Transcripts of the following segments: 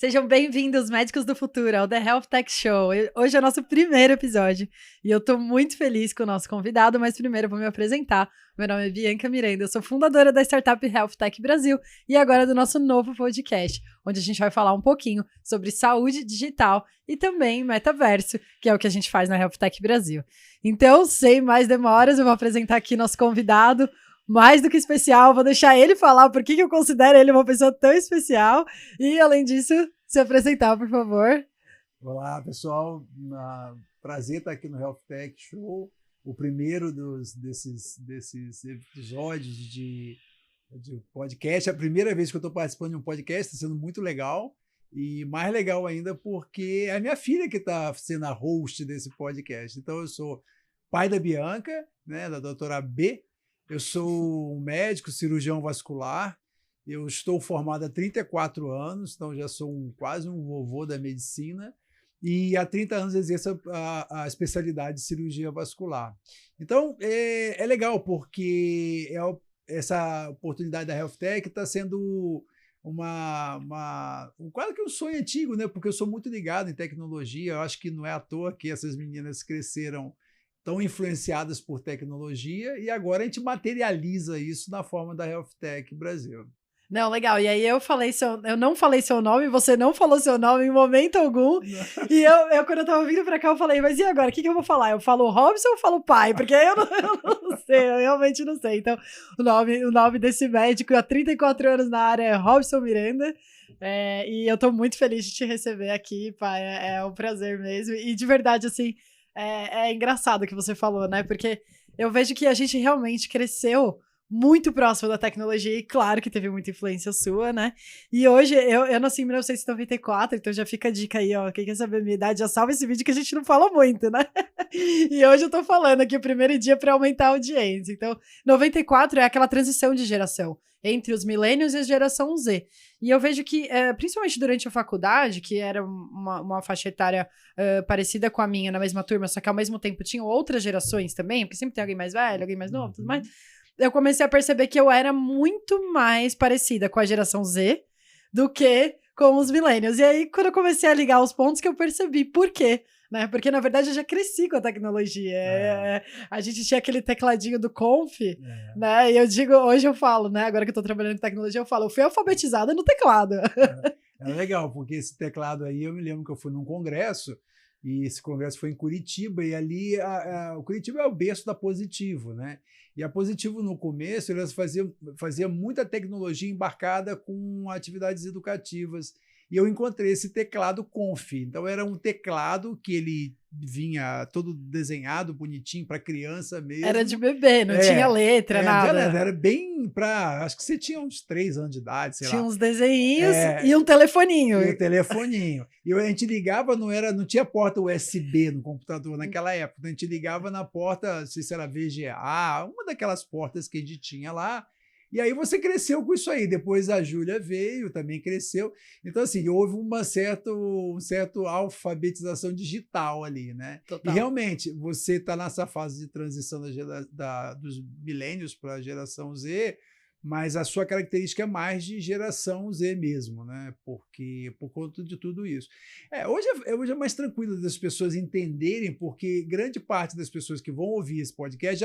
Sejam bem-vindos, médicos do futuro, ao The Health Tech Show. Hoje é o nosso primeiro episódio e eu tô muito feliz com o nosso convidado, mas primeiro eu vou me apresentar. Meu nome é Bianca Miranda, eu sou fundadora da startup Health Tech Brasil e agora do nosso novo podcast, onde a gente vai falar um pouquinho sobre saúde digital e também metaverso, que é o que a gente faz na Health Tech Brasil. Então, sem mais demoras, eu vou apresentar aqui nosso convidado, mais do que especial, vou deixar ele falar por que eu considero ele uma pessoa tão especial e, além disso, se apresentar, por favor. Olá, pessoal. Prazer estar aqui no Health Tech Show, o primeiro desses episódios de podcast. É a primeira vez que eu estou participando de um podcast, está sendo muito legal. E mais legal ainda porque é a minha filha que está sendo a host desse podcast. Então, eu sou pai da Bianca, né, da doutora B. Eu sou um médico, cirurgião vascular. Eu estou formado há 34 anos, então já sou quase um vovô da medicina. E há 30 anos exerço a especialidade de cirurgia vascular. Então, é legal, porque essa oportunidade da Health Tech está sendo quase que um sonho antigo, né? Porque eu sou muito ligado em tecnologia. Eu acho que não é à toa que essas meninas cresceram tão influenciadas por tecnologia, e agora a gente materializa isso na forma da Health Tech Brasil. Não, legal. E aí eu não falei seu nome, você não falou seu nome em momento algum. E eu quando eu tava vindo pra cá, eu falei, mas e agora? O que eu vou falar? Eu falo Robson ou eu falo pai? Porque eu não sei, eu realmente não sei. Então, o nome desse médico há 34 anos na área é Robson Miranda. E eu tô muito feliz de te receber aqui, pai. É um prazer mesmo. E de verdade, assim, é engraçado o que você falou, né? Porque eu vejo que a gente realmente cresceu muito próximo da tecnologia e claro que teve muita influência sua, né? E hoje, eu nasci em 1994, então já fica a dica aí, ó. Quem quer saber a minha idade, já salva esse vídeo que a gente não fala muito, né? E hoje eu tô falando aqui o primeiro dia para aumentar a audiência. Então, 94 é aquela transição de geração entre os millennials e a geração Z. E eu vejo que, principalmente durante a faculdade, que era uma faixa etária parecida com a minha, na mesma turma, só que ao mesmo tempo tinham outras gerações também, porque sempre tem alguém mais velho, alguém mais novo, tudo mais. Eu comecei a perceber que eu era muito mais parecida com a geração Z do que com os millennials. E aí, quando eu comecei a ligar os pontos, que eu percebi por quê. Né? Porque, na verdade, eu já cresci com a tecnologia. A gente tinha aquele tecladinho do Conf, né? E eu digo, hoje eu falo, né? Agora que eu tô trabalhando em tecnologia, eu falo, eu fui alfabetizada no teclado. É legal, porque esse teclado aí, eu me lembro que eu fui num congresso, e esse congresso foi em Curitiba, e ali o Curitiba é o berço da Positivo, né? E a Positivo, no começo, elas fazia muita tecnologia embarcada com atividades educativas. E eu encontrei esse teclado Conf. Então, era um teclado que ele vinha todo desenhado, bonitinho, para criança mesmo. Era de bebê, não tinha letra, nada. Era bem para... Acho que você tinha uns 3 anos de idade, sei lá. Tinha uns desenhinhos e um telefoninho. E um telefoninho. E a gente ligava, não tinha porta USB no computador naquela época. A gente ligava na porta, não sei se era VGA, uma daquelas portas que a gente tinha lá. E aí você cresceu com isso aí. Depois a Júlia veio, também cresceu. Então, assim, houve uma certa alfabetização digital ali, né? Total. E realmente, você está nessa fase de transição dos milênios para a geração Z, mas a sua característica é mais de geração Z mesmo, né? Porque por conta de tudo isso. Hoje é mais tranquilo das pessoas entenderem, porque grande parte das pessoas que vão ouvir esse podcast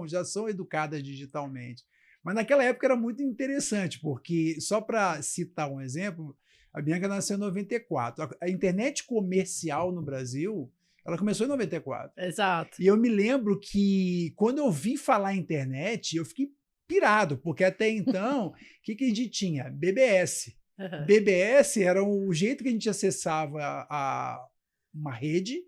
já são educadas digitalmente. Mas naquela época era muito interessante, porque, só para citar um exemplo, a Bianca nasceu em 94. A internet comercial no Brasil, ela começou em 94. Exato. E eu me lembro que, quando eu vi falar internet, eu fiquei pirado, porque até então, o que a gente tinha? BBS. Uhum. BBS era o jeito que a gente acessava uma rede,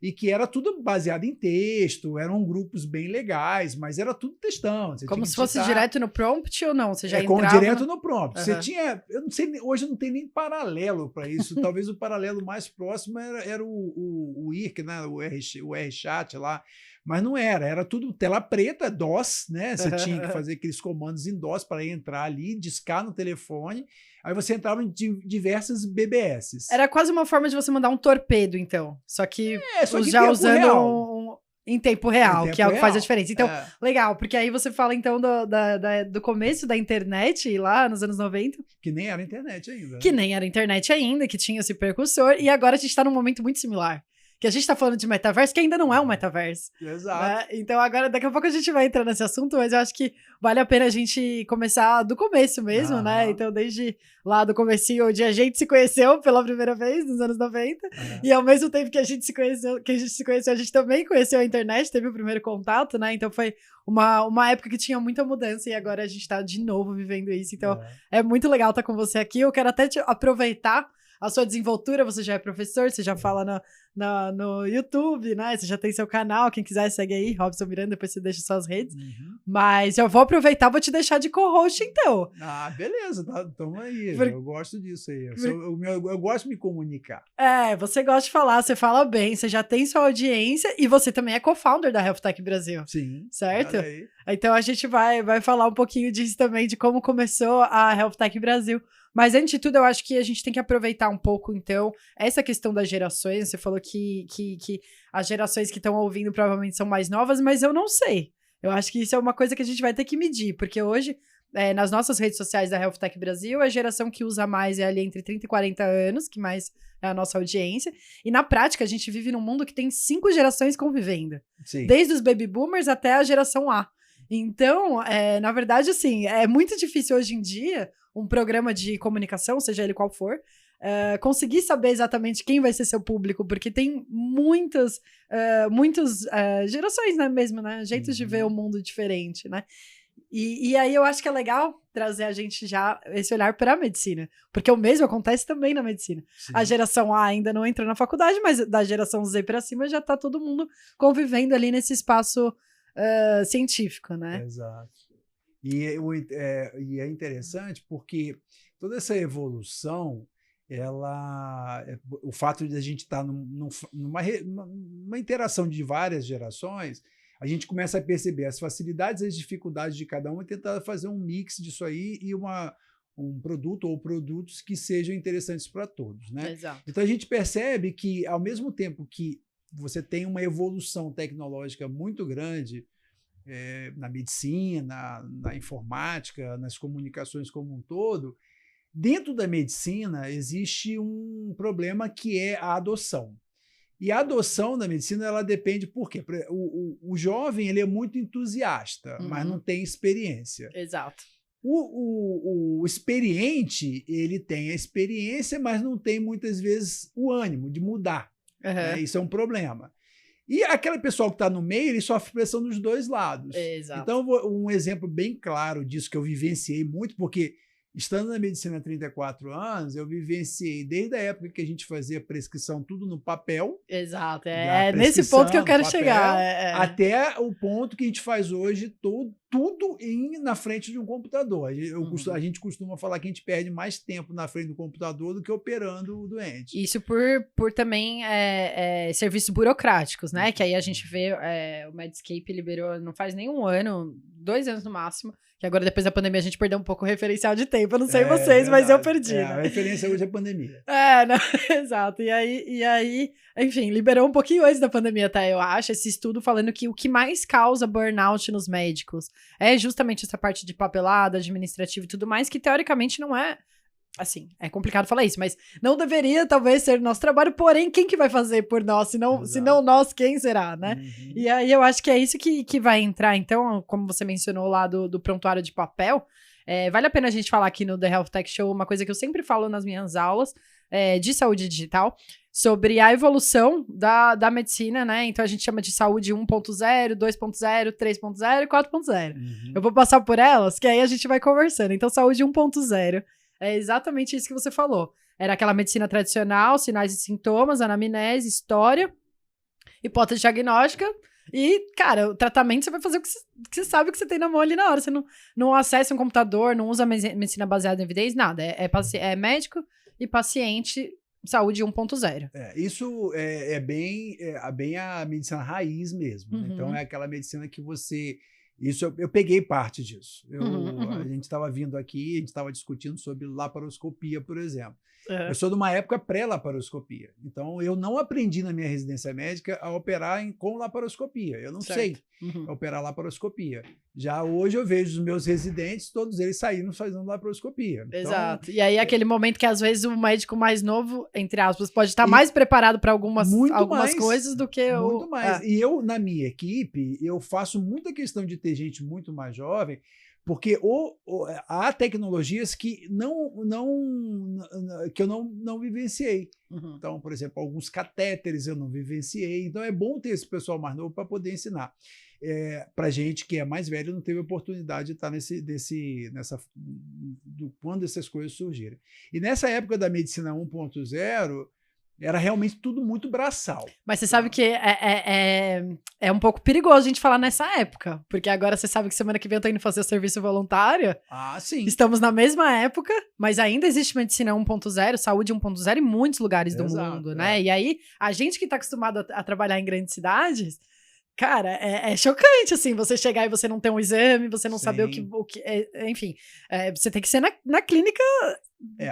e que era tudo baseado em texto, eram grupos bem legais, mas era tudo textão. Como se fosse direto no prompt ou não? Você já entrava... direto no prompt. Uhum. Você tinha... Eu não sei, hoje não tem nem paralelo para isso. Talvez o paralelo mais próximo era o IRC, né? o RChat lá. Mas não era tudo tela preta, DOS, né? Você tinha que fazer aqueles comandos em DOS para entrar ali, discar no telefone. Aí você entrava em diversas BBS. Era quase uma forma de você mandar um torpedo, então. Só que já usando Em tempo real, que é o que faz a diferença. Então, é. legal, porque aí você fala, então, do começo da internet, lá nos anos 90. Que nem era internet ainda. Que nem era internet ainda, que tinha esse precursor, e agora a gente tá num momento muito similar. Que a gente tá falando de metaverso, que ainda não é um metaverso. Exato. Né? Então, agora, daqui a pouco a gente vai entrar nesse assunto, mas eu acho que vale a pena a gente começar do começo mesmo, né? Então, desde lá do comecinho, onde a gente se conheceu pela primeira vez, nos anos 90, e ao mesmo tempo que a gente se conheceu, a gente também conheceu a internet, teve o primeiro contato, né? Então, foi uma época que tinha muita mudança, e agora a gente tá de novo vivendo isso. Então, é muito legal estar com você aqui. Eu quero até aproveitar a sua desenvoltura, você já é professor, você já fala no YouTube, né? Você já tem seu canal, quem quiser segue aí, Robson Miranda, depois você deixa suas redes. Mas eu vou aproveitar, vou te deixar de co-host então. Ah, beleza, tamo aí. Eu gosto disso aí. Eu gosto de me comunicar. Você gosta de falar, você fala bem, você já tem sua audiência e você também é co-founder da Health Tech Brasil. Sim. Certo? Então a gente vai falar um pouquinho disso também, de como começou a Health Tech Brasil. Mas, antes de tudo, eu acho que a gente tem que aproveitar um pouco, então, essa questão das gerações. Você falou que as gerações que estão ouvindo provavelmente são mais novas, mas eu não sei. Eu acho que isso é uma coisa que a gente vai ter que medir, porque hoje, nas nossas redes sociais da Health Tech Brasil, a geração que usa mais é ali entre 30 e 40 anos, que mais é a nossa audiência. E, na prática, a gente vive num mundo que tem 5 gerações convivendo. Sim. Desde os baby boomers até a geração A. Então, na verdade, assim, é muito difícil hoje em dia um programa de comunicação, seja ele qual for, conseguir saber exatamente quem vai ser seu público, porque tem muitas gerações, né, mesmo, né? Jeitos de ver o mundo diferente, né? E aí eu acho que é legal trazer a gente já esse olhar para a medicina, porque o mesmo acontece também na medicina. Sim. A geração A ainda não entrou na faculdade, mas da geração Z para cima já tá todo mundo convivendo ali nesse espaço científico, né? Exato. E é interessante porque toda essa evolução, o fato de a gente estar numa interação de várias gerações, a gente começa a perceber as facilidades e as dificuldades de cada um e tentar fazer um mix disso aí e um produto ou produtos que sejam interessantes para todos, né? Exato. Então a gente percebe que, ao mesmo tempo que você tem uma evolução tecnológica muito grande, na medicina, na informática, nas comunicações como um todo, dentro da medicina existe um problema que é a adoção. E a adoção da medicina, ela depende, por quê? O jovem, ele é muito entusiasta, mas não tem experiência. Exato. O experiente, ele tem a experiência, mas não tem muitas vezes o ânimo de mudar. Né? Isso é um problema. E aquele pessoal que está no meio, ele sofre pressão dos dois lados. Exato. Então, um exemplo bem claro disso que eu vivenciei muito, porque estando na medicina há 34 anos, eu vivenciei desde a época que a gente fazia prescrição tudo no papel. Exato, nesse ponto que eu quero chegar. Até o ponto que a gente faz hoje, tudo na frente de um computador. A gente costuma falar que a gente perde mais tempo na frente do computador do que operando o doente. Isso por também serviços burocráticos, né? Que aí a gente vê, o Medscape liberou, não faz nem um ano, 2 anos no máximo, que agora depois da pandemia a gente perdeu um pouco o referencial de tempo. Eu não sei vocês, mas eu perdi. Né? A referência hoje é a pandemia. Não, exato. E aí, enfim, liberou um pouquinho antes da pandemia, até eu acho, esse estudo falando que o que mais causa burnout nos médicos é justamente essa parte de papelada, administrativo e tudo mais, que teoricamente não é, assim, é complicado falar isso, mas não deveria talvez ser nosso trabalho, porém, quem que vai fazer por nós? Se não nós, quem será, né? E aí eu acho que é isso que vai entrar, então, como você mencionou lá do prontuário de papel, vale a pena a gente falar aqui no The Health Tech Show uma coisa que eu sempre falo nas minhas aulas de saúde digital, sobre a evolução da medicina, né? Então a gente chama de saúde 1.0, 2.0, 3.0 e 4.0. Eu vou passar por elas, que aí a gente vai conversando. Então, saúde 1.0 é exatamente isso que você falou. Era aquela medicina tradicional, sinais e sintomas, anamnese, história, hipótese diagnóstica. E, cara, o tratamento você vai fazer o que você sabe que você tem na mão ali na hora. Você não acessa um computador, não usa medicina baseada em evidências, nada. É médico e paciente, saúde 1.0. Isso é bem a medicina raiz mesmo. Né? Então, é aquela medicina que você... Isso eu peguei parte disso. A gente estava vindo aqui, a gente estava discutindo sobre laparoscopia, por exemplo. Eu sou de uma época pré-laparoscopia. Então, eu não aprendi na minha residência médica a operar com laparoscopia. Eu não sei operar laparoscopia. Já hoje eu vejo os meus residentes, todos eles saindo fazendo laparoscopia. Exato. Então, e aí aquele momento que às vezes o médico mais novo, entre aspas, pode estar mais preparado para algumas coisas do que o... Muito mais. E eu, na minha equipe, eu faço muita questão de ter gente muito mais jovem, porque há tecnologias que eu não vivenciei. Então, por exemplo, alguns catéteres eu não vivenciei. Então, é bom ter esse pessoal mais novo para poder ensinar. Para gente que é mais velho, não teve oportunidade de estar quando essas coisas surgiram. E nessa época da medicina 1.0, era realmente tudo muito braçal. Mas você sabe que é um pouco perigoso a gente falar nessa época, porque agora você sabe que semana que vem eu tô indo fazer o serviço voluntário. Ah, sim. Estamos na mesma época, mas ainda existe medicina 1.0, saúde 1.0 em muitos lugares do mundo, né? E aí, a gente que tá acostumado a trabalhar em grandes cidades, cara, é chocante, assim, você chegar e você não ter um exame, você não saber o que enfim, você tem que ser na clínica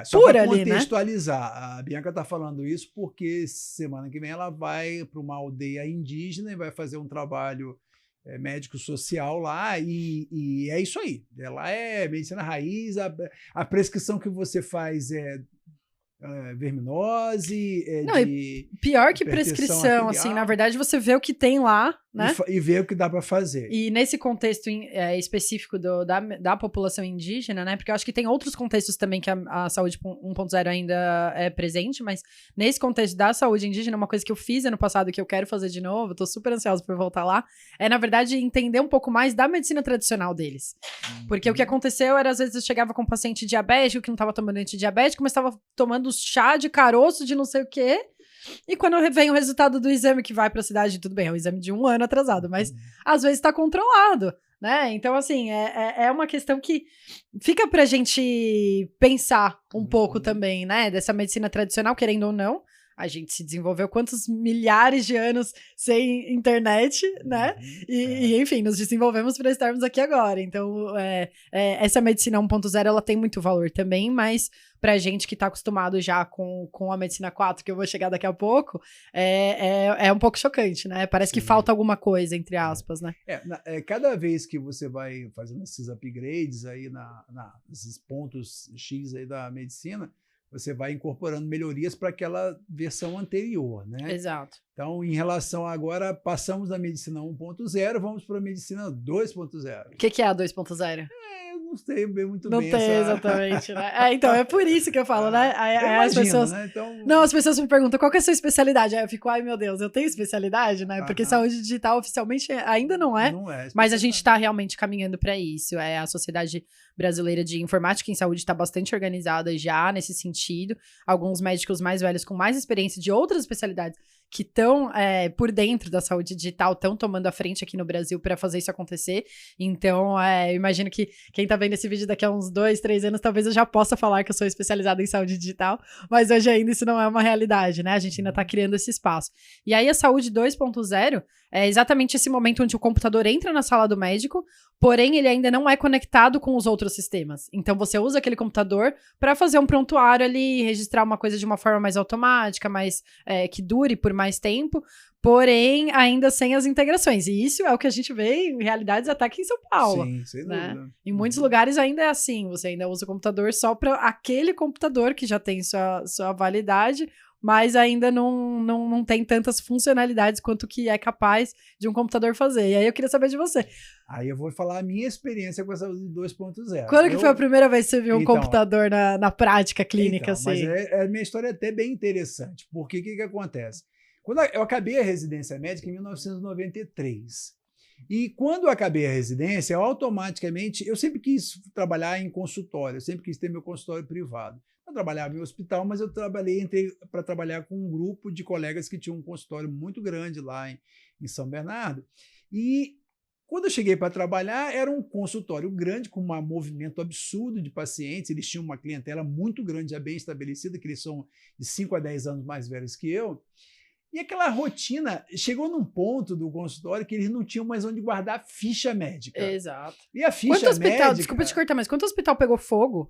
só pura para ali, né? contextualizar, a Bianca está falando isso porque semana que vem ela vai para uma aldeia indígena e vai fazer um trabalho médico-social lá e é isso aí. Ela é medicina raiz, a prescrição que você faz é verminose, pior que prescrição, arterial. Assim, na verdade você vê o que tem lá, né? E vê o que dá para fazer. E nesse contexto específico da população indígena, né? Porque eu acho que tem outros contextos também que a saúde 1.0 ainda é presente, mas nesse contexto da saúde indígena, uma coisa que eu fiz ano passado que eu quero fazer de novo, tô super ansiosa por voltar lá, na verdade, entender um pouco mais da medicina tradicional deles. Porque o que aconteceu era, às vezes, eu chegava com um paciente diabético que não estava tomando antidiabético, mas estava tomando chá de caroço de não sei o quê. E quando vem o resultado do exame que vai para a cidade, tudo bem, é um exame de 1 ano atrasado, mas às vezes está controlado, né? Então, assim, é uma questão que fica pra gente pensar um pouco também, né? Dessa medicina tradicional, querendo ou não. A gente se desenvolveu quantos milhares de anos sem internet, né? E enfim, nos desenvolvemos para estarmos aqui agora. Então, essa medicina 1.0, ela tem muito valor também, mas pra gente que tá acostumado já com a medicina 4, que eu vou chegar daqui a pouco, é um pouco chocante, né? Parece que falta alguma coisa, entre aspas, né? Cada vez que você vai fazendo esses upgrades aí nesses pontos X aí da medicina, você vai incorporando melhorias para aquela versão anterior, né? Exato. Então, em relação agora, passamos da medicina 1.0, vamos para a medicina 2.0. O que é a 2.0? Eu não sei muito não bem. Não tem exatamente, né? Então, é por isso que eu falo, né? As pessoas... né? Então... Não, as pessoas me perguntam, qual que é a sua especialidade? Aí eu fico, ai meu Deus, eu tenho especialidade, né? Porque saúde digital oficialmente ainda não é. Não é. Mas a gente está realmente caminhando para isso. A Sociedade Brasileira de Informática em Saúde está bastante organizada já nesse sentido. Alguns médicos mais velhos com mais experiência de outras especialidades que estão por dentro da saúde digital, estão tomando a frente aqui no Brasil para fazer isso acontecer. Então, eu imagino que quem está vendo esse vídeo daqui a uns 2, 3 anos, talvez eu já possa falar que eu sou especializada em saúde digital, mas hoje ainda isso não é uma realidade, né? A gente ainda está criando esse espaço. E aí a saúde 2.0 é exatamente esse momento onde o computador entra na sala do médico, porém ele ainda não é conectado com os outros sistemas. Então você usa aquele computador para fazer um prontuário ali, registrar uma coisa de uma forma mais automática, mais que dure por mais tempo, porém ainda sem as integrações. E isso é o que a gente vê em realidades até aqui em São Paulo. Sim, sem dúvida. Em muitos lugares ainda é assim, você ainda usa o computador só para aquele computador que já tem sua validade, mas ainda não tem tantas funcionalidades quanto que é capaz de um computador fazer. E aí eu queria saber de você. Aí eu vou falar a minha experiência com essa 2.0. Quando que foi a primeira vez que você viu um computador na prática clínica? Assim? Mas a minha história é até bem interessante, porque o que acontece? Quando eu acabei a residência médica em 1993, e quando eu acabei a residência, eu sempre quis trabalhar em consultório, eu sempre quis ter meu consultório privado. Eu trabalhava em hospital, mas eu entrei para trabalhar com um grupo de colegas que tinham um consultório muito grande lá em São Bernardo. E quando eu cheguei para trabalhar, era um consultório grande, com um movimento absurdo de pacientes. Eles tinham uma clientela muito grande, já bem estabelecida, que eles são de 5 a 10 anos mais velhos que eu. E aquela rotina chegou num ponto do consultório que eles não tinham mais onde guardar ficha médica. Exato. E a ficha médica... Desculpa te cortar, mas quanto hospital pegou fogo?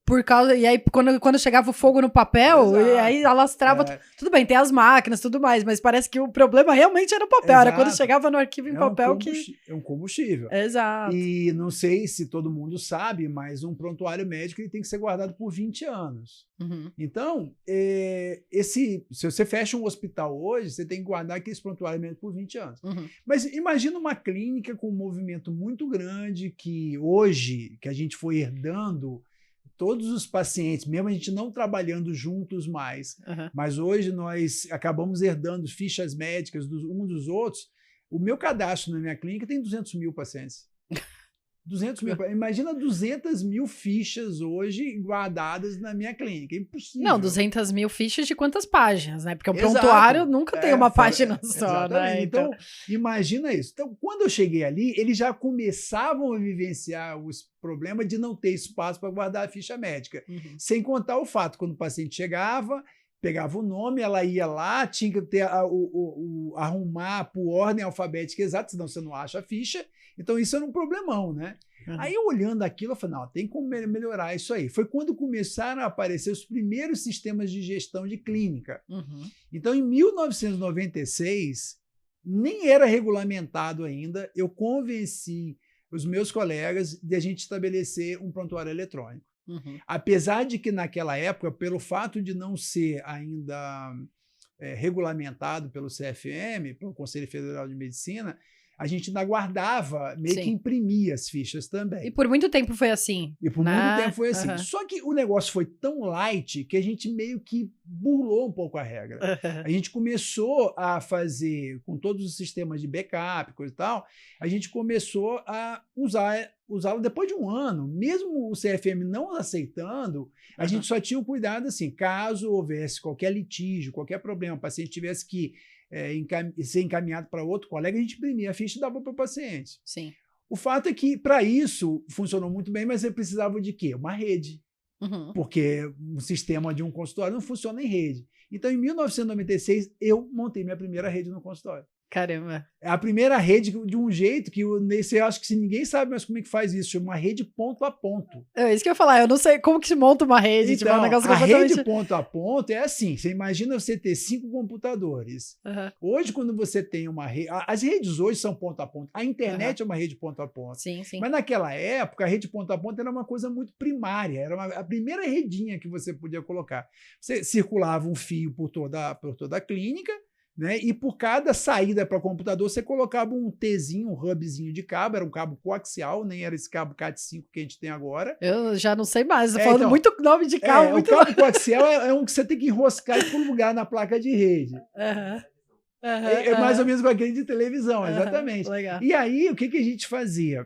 Por causa, e aí, quando chegava o fogo no papel, Exato. e aí alastrava. Tudo bem, tem as máquinas, tudo mais, mas parece que o problema realmente era o papel. Era quando chegava no arquivo em papel É um combustível. Exato. E não sei se todo mundo sabe, mas um prontuário médico ele tem que ser guardado por 20 anos. Uhum. Então, se você fecha um hospital hoje, você tem que guardar aquele prontuário médico por 20 anos. Uhum. Mas imagina uma clínica com um movimento muito grande que hoje, que a gente foi herdando, todos os pacientes, mesmo a gente não trabalhando juntos mais, mas hoje nós acabamos herdando fichas médicas um dos outros. O meu cadastro na minha clínica tem 200 mil pacientes. 200 mil. Imagina 200 mil fichas hoje guardadas na minha clínica. É impossível. Não, 200 mil fichas de quantas páginas, né? Porque um prontuário nunca tem uma página só, né? Então, imagina isso. Então, quando eu cheguei ali, eles já começavam a vivenciar os problemas de não ter espaço para guardar a ficha médica. Uhum. Sem contar o fato, quando o paciente chegava, pegava o nome, ela ia lá, tinha que ter arrumar por ordem alfabética exata, senão você não acha a ficha. Então, isso era um problemão, né? Uhum. Aí, eu olhando aquilo, eu falei, não, tem como melhorar isso aí. Foi quando começaram a aparecer os primeiros sistemas de gestão de clínica. Uhum. Então, em 1996, nem era regulamentado ainda, eu convenci os meus colegas de a gente estabelecer um prontuário eletrônico. Uhum. Apesar de que, naquela época, pelo fato de não ser ainda regulamentado pelo CFM, pelo Conselho Federal de Medicina, a gente ainda guardava, meio que imprimia as fichas também. E por muito tempo foi assim. E por muito tempo foi assim. Só que o negócio foi tão light que a gente meio que burlou um pouco a regra. A gente começou a fazer, com todos os sistemas de backup, coisa e tal, a gente começou a usá-lo depois de um ano. Mesmo o CFM não aceitando, a gente só tinha o cuidado assim, caso houvesse qualquer litígio, qualquer problema, o paciente tivesse que ser encaminhado para outro colega, a gente imprimia a ficha e dava para o paciente. Sim. O fato é que, para isso, funcionou muito bem, mas você precisava de quê? Uma rede. Uhum. Porque um sistema de um consultório não funciona em rede. Então, em 1996, eu montei minha primeira rede no consultório. Caramba. É a primeira rede de um jeito que eu acho que ninguém sabe mais como é que faz isso, chama uma rede ponto a ponto. É isso que eu ia falar, eu não sei como que se monta uma rede. Então, tipo, um negócio a rede ponto a ponto é assim, você imagina você ter 5 computadores. Hoje, quando você tem uma rede, as redes hoje são ponto a ponto, a internet é uma rede ponto a ponto. Sim, sim. Mas naquela época, a rede ponto a ponto era uma coisa muito primária, era a primeira redinha que você podia colocar. Você circulava um fio por toda a clínica, né? E por cada saída para computador, você colocava um Tzinho, um hubzinho de cabo, era um cabo coaxial, nem era esse cabo CAT5 que a gente tem agora. Eu já não sei mais, tô falando então, muito nome de cabo. Muito o cabo coaxial é um que você tem que enroscar e plugar na placa de rede. É mais ou menos com aquele de televisão, exatamente. Legal. E aí, o que a gente fazia?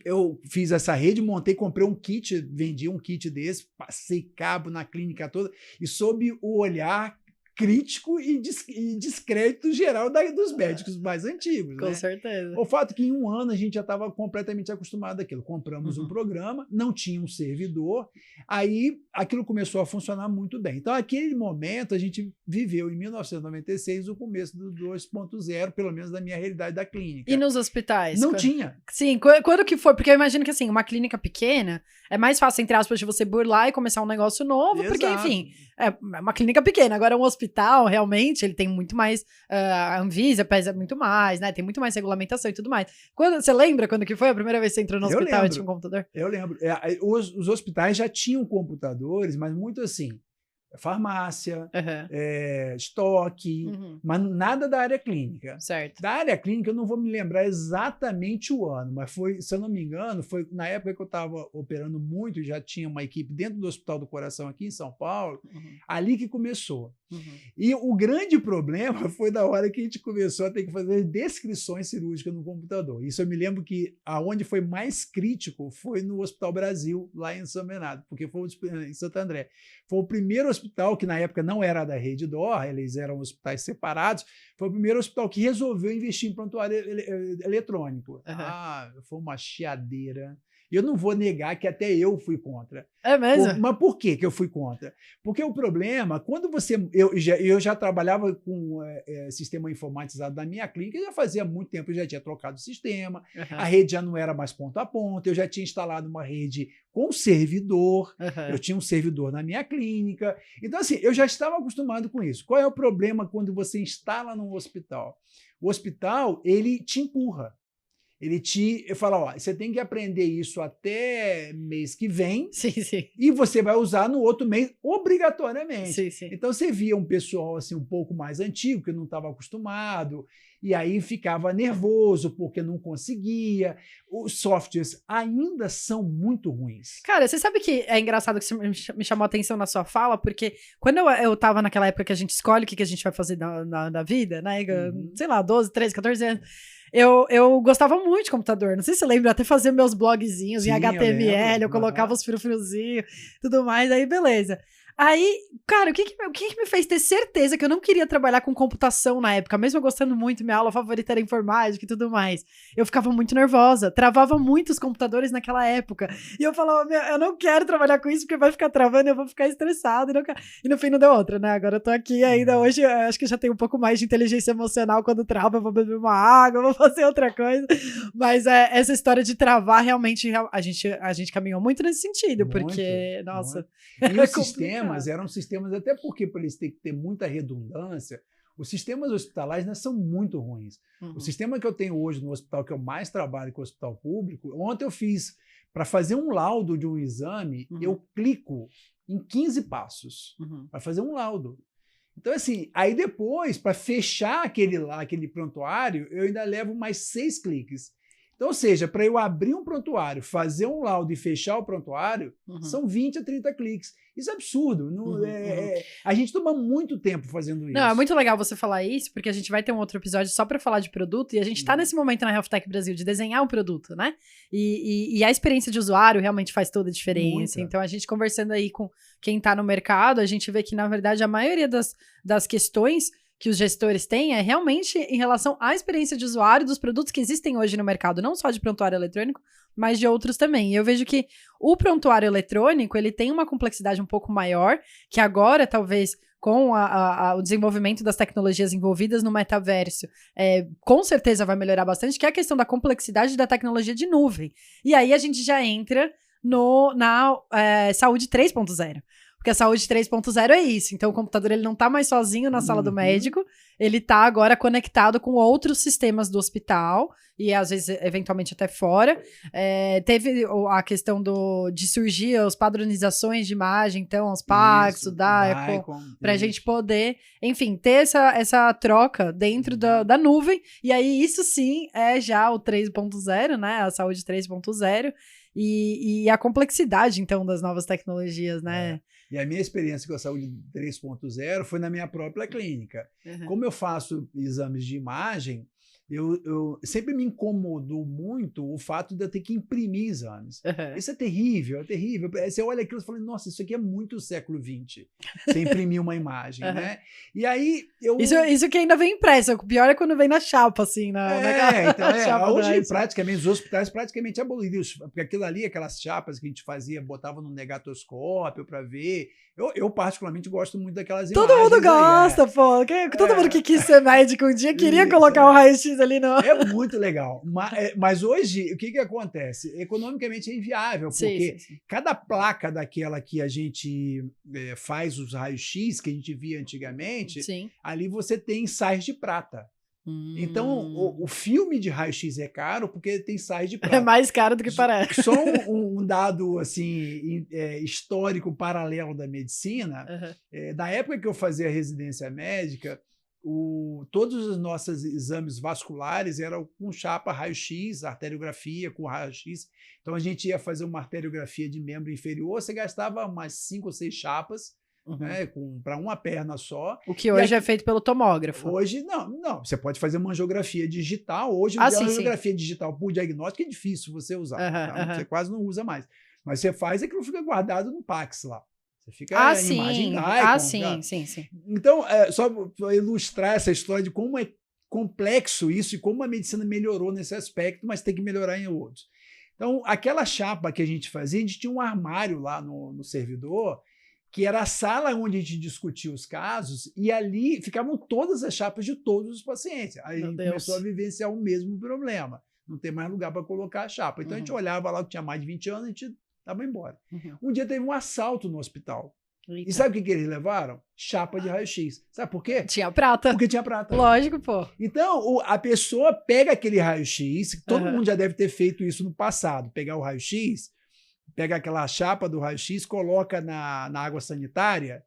Eu fiz essa rede, montei, comprei um kit, vendi um kit desse, passei cabo na clínica toda, e sob o olhar crítico e descrédito geral dos médicos mais antigos. Com certeza. O fato é que em um ano a gente já estava completamente acostumado àquilo. Compramos um programa, não tinha um servidor, aí aquilo começou a funcionar muito bem. Então, naquele momento, a gente viveu, em 1996, o começo do 2.0, pelo menos na minha realidade da clínica. E nos hospitais? Não tinha. Sim, quando que foi? Porque eu imagino que, assim, uma clínica pequena é mais fácil, entre aspas, de você burlar e começar um negócio novo, porque, enfim, é uma clínica pequena. Agora, um hospital, realmente, ele tem muito mais, a Anvisa pesa muito mais, né? Tem muito mais regulamentação e tudo mais. Você lembra quando que foi a primeira vez que você entrou no hospital e tinha um computador? Eu lembro. Os hospitais já tinham computadores, mas muito assim, farmácia, estoque, mas nada da área clínica. Certo. Da área clínica eu não vou me lembrar exatamente o ano, mas foi, se eu não me engano, foi na época que eu estava operando muito e já tinha uma equipe dentro do Hospital do Coração aqui em São Paulo, ali que começou. E o grande problema foi da hora que a gente começou a ter que fazer descrições cirúrgicas no computador. Isso eu me lembro que aonde foi mais crítico foi no Hospital Brasil, lá em São Bernardo, porque foi em Santo André. Foi o primeiro hospital que na época não era da rede DOR, eles eram hospitais separados, foi o primeiro hospital que resolveu investir em prontuário eletrônico. Foi uma chiadeira. E eu não vou negar que até eu fui contra. É mesmo? Mas por que eu fui contra? Porque o problema, quando você... Eu já trabalhava com sistema informatizado na minha clínica, já fazia muito tempo, eu já tinha trocado o sistema, a rede já não era mais ponta a ponta, eu já tinha instalado uma rede com servidor, eu tinha um servidor na minha clínica. Então, assim, eu já estava acostumado com isso. Qual é o problema quando você instala num hospital? O hospital, ele te empurra. Eu falo, ó, você tem que aprender isso até mês que vem, e você vai usar no outro mês obrigatoriamente. Então você via um pessoal assim um pouco mais antigo, que não estava acostumado, e aí ficava nervoso porque não conseguia. Os softwares ainda são muito ruins. Cara, você sabe que é engraçado que isso me chamou a atenção na sua fala, porque quando eu tava naquela época que a gente escolhe o que a gente vai fazer na vida, né? Sei lá, 12, 13, 14 anos. Eu gostava muito de computador. Não sei se você lembra, até fazer meus blogzinhos em HTML, eu colocava os frufruzinhos, tudo mais, aí beleza. Aí, cara, o que me fez ter certeza que eu não queria trabalhar com computação na época, mesmo eu gostando muito, minha aula favorita era informática e tudo mais. Eu ficava muito nervosa, travava muito os computadores naquela época. E eu falava, eu não quero trabalhar com isso porque vai ficar travando, eu vou ficar estressado. E no fim não deu outra, né? Agora eu tô aqui ainda, hoje eu acho que eu já tenho um pouco mais de inteligência emocional quando trava, eu vou beber uma água, eu vou fazer outra coisa. Mas essa história de travar, realmente, a gente caminhou muito nesse sentido, porque, nossa... E os sistemas eram sistemas, até porque para eles terem que ter muita redundância, os sistemas hospitalares né, são muito ruins. O sistema que eu tenho hoje no hospital, que eu mais trabalho com o hospital público, ontem eu fiz, para fazer um laudo de um exame, eu clico em 15 passos para fazer um laudo. Então, assim, aí depois, para fechar aquele prontuário, eu ainda levo mais 6 cliques. Então, ou seja, para eu abrir um prontuário, fazer um laudo e fechar o prontuário, são 20 a 30 cliques. Isso é absurdo. A gente toma muito tempo fazendo isso. Não, é muito legal você falar isso, porque a gente vai ter um outro episódio só para falar de produto, e a gente está nesse momento na Health Tech Brasil de desenhar um produto, né? E a experiência de usuário realmente faz toda a diferença. Então, a gente conversando aí com quem está no mercado, a gente vê que, na verdade, a maioria das questões que os gestores têm é realmente em relação à experiência de usuário dos produtos que existem hoje no mercado, não só de prontuário eletrônico, mas de outros também. E eu vejo que o prontuário eletrônico, ele tem uma complexidade um pouco maior, que agora, talvez, com o desenvolvimento das tecnologias envolvidas no metaverso, com certeza vai melhorar bastante, que é a questão da complexidade da tecnologia de nuvem. E aí a gente já entra na saúde 3.0. Porque a saúde 3.0 é isso. Então, o computador ele não está mais sozinho na sala do médico, ele está agora conectado com outros sistemas do hospital, e às vezes, eventualmente, até fora. Teve a questão de surgir as padronizações de imagem, então, os PACS, o DICOM, para a gente poder, enfim, ter essa troca dentro da nuvem. E aí, isso sim é já o 3.0, né? A saúde 3.0. E a complexidade, então, das novas tecnologias, né? E a minha experiência com a saúde 3.0 foi na minha própria clínica. Como eu faço exames de imagem, eu sempre me incomodou muito o fato de eu ter que imprimir exames. Isso é terrível, é terrível. Você olha aquilo e fala, nossa, isso aqui é muito século XX. Você imprimir uma imagem, né? E aí eu... Isso que ainda vem impresso. O pior é quando vem na chapa, assim. Hoje, praticamente, os hospitais praticamente aboliram. Porque aquilo ali, aquelas chapas que a gente fazia, botava no negatoscópio para ver. Eu particularmente gosto muito daquelas imagens. Todo mundo gosta, pô. Todo mundo que quis ser médico um dia queria colocar um raio-x ali no... É muito legal. Mas hoje, o que acontece? Economicamente é inviável, porque cada placa daquela que a gente faz os raios-x, que a gente via antigamente, ali você tem sais de prata. Então, o filme de raio-x é caro porque tem sais de prata. É mais caro do que parece. Só um dado assim, histórico paralelo da medicina. Da época que eu fazia residência médica, todos os nossos exames vasculares eram com chapa raio-x, arteriografia com raio-x. Então, a gente ia fazer uma arteriografia de membro inferior, você gastava umas 5 ou 6 chapas, né, para uma perna só. O que hoje é feito pelo tomógrafo. Hoje, não. Você pode fazer uma angiografia digital. Hoje, a angiografia digital por diagnóstico é difícil você usar. Você quase não usa mais. Mas você faz aquilo fica guardado no PACS lá. Você fica imagem sim. Então, só para ilustrar essa história de como é complexo isso e como a medicina melhorou nesse aspecto, mas tem que melhorar em outros. Então, aquela chapa que a gente fazia, a gente tinha um armário lá no servidor, que era a sala onde a gente discutia os casos, e ali ficavam todas as chapas de todos os pacientes. Aí a gente começou a vivenciar o mesmo problema. Não tem mais lugar para colocar a chapa. Então a gente olhava lá que tinha mais de 20 anos, a gente estava embora. Um dia teve um assalto no hospital. Eita. E sabe o que eles levaram? Chapa de raio-x. Sabe por quê? Tinha prata. Porque tinha prata. Lógico, pô. Então, a pessoa pega aquele raio-x, todo mundo já deve ter feito isso no passado, pegar o raio-x, pega aquela chapa do raio-x, coloca na água sanitária,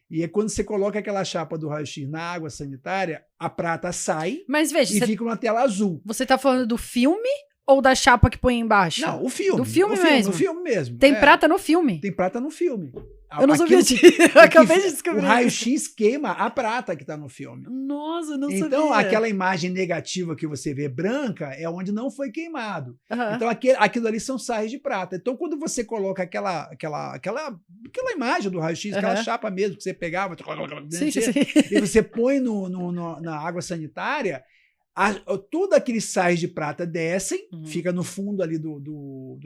e é quando você coloca aquela chapa do raio-x na água sanitária, a prata sai. Mas veja, e fica uma tela azul. Você tá falando do filme ou da chapa que põe embaixo? Não, o filme. Do filme mesmo. O filme mesmo. Tem prata no filme. Tem prata no filme. Eu não sabia disso. Eu acabei de descobrir. O raio-x queima a prata que está no filme. Nossa, não sabia. Então, aquela imagem negativa que você vê branca é onde não foi queimado. Então, aquilo ali são sais de prata. Então, quando você coloca aquela imagem do raio-x, aquela chapa mesmo que você pegava, e você põe na água sanitária, todos aqueles sais de prata descem, fica no fundo ali do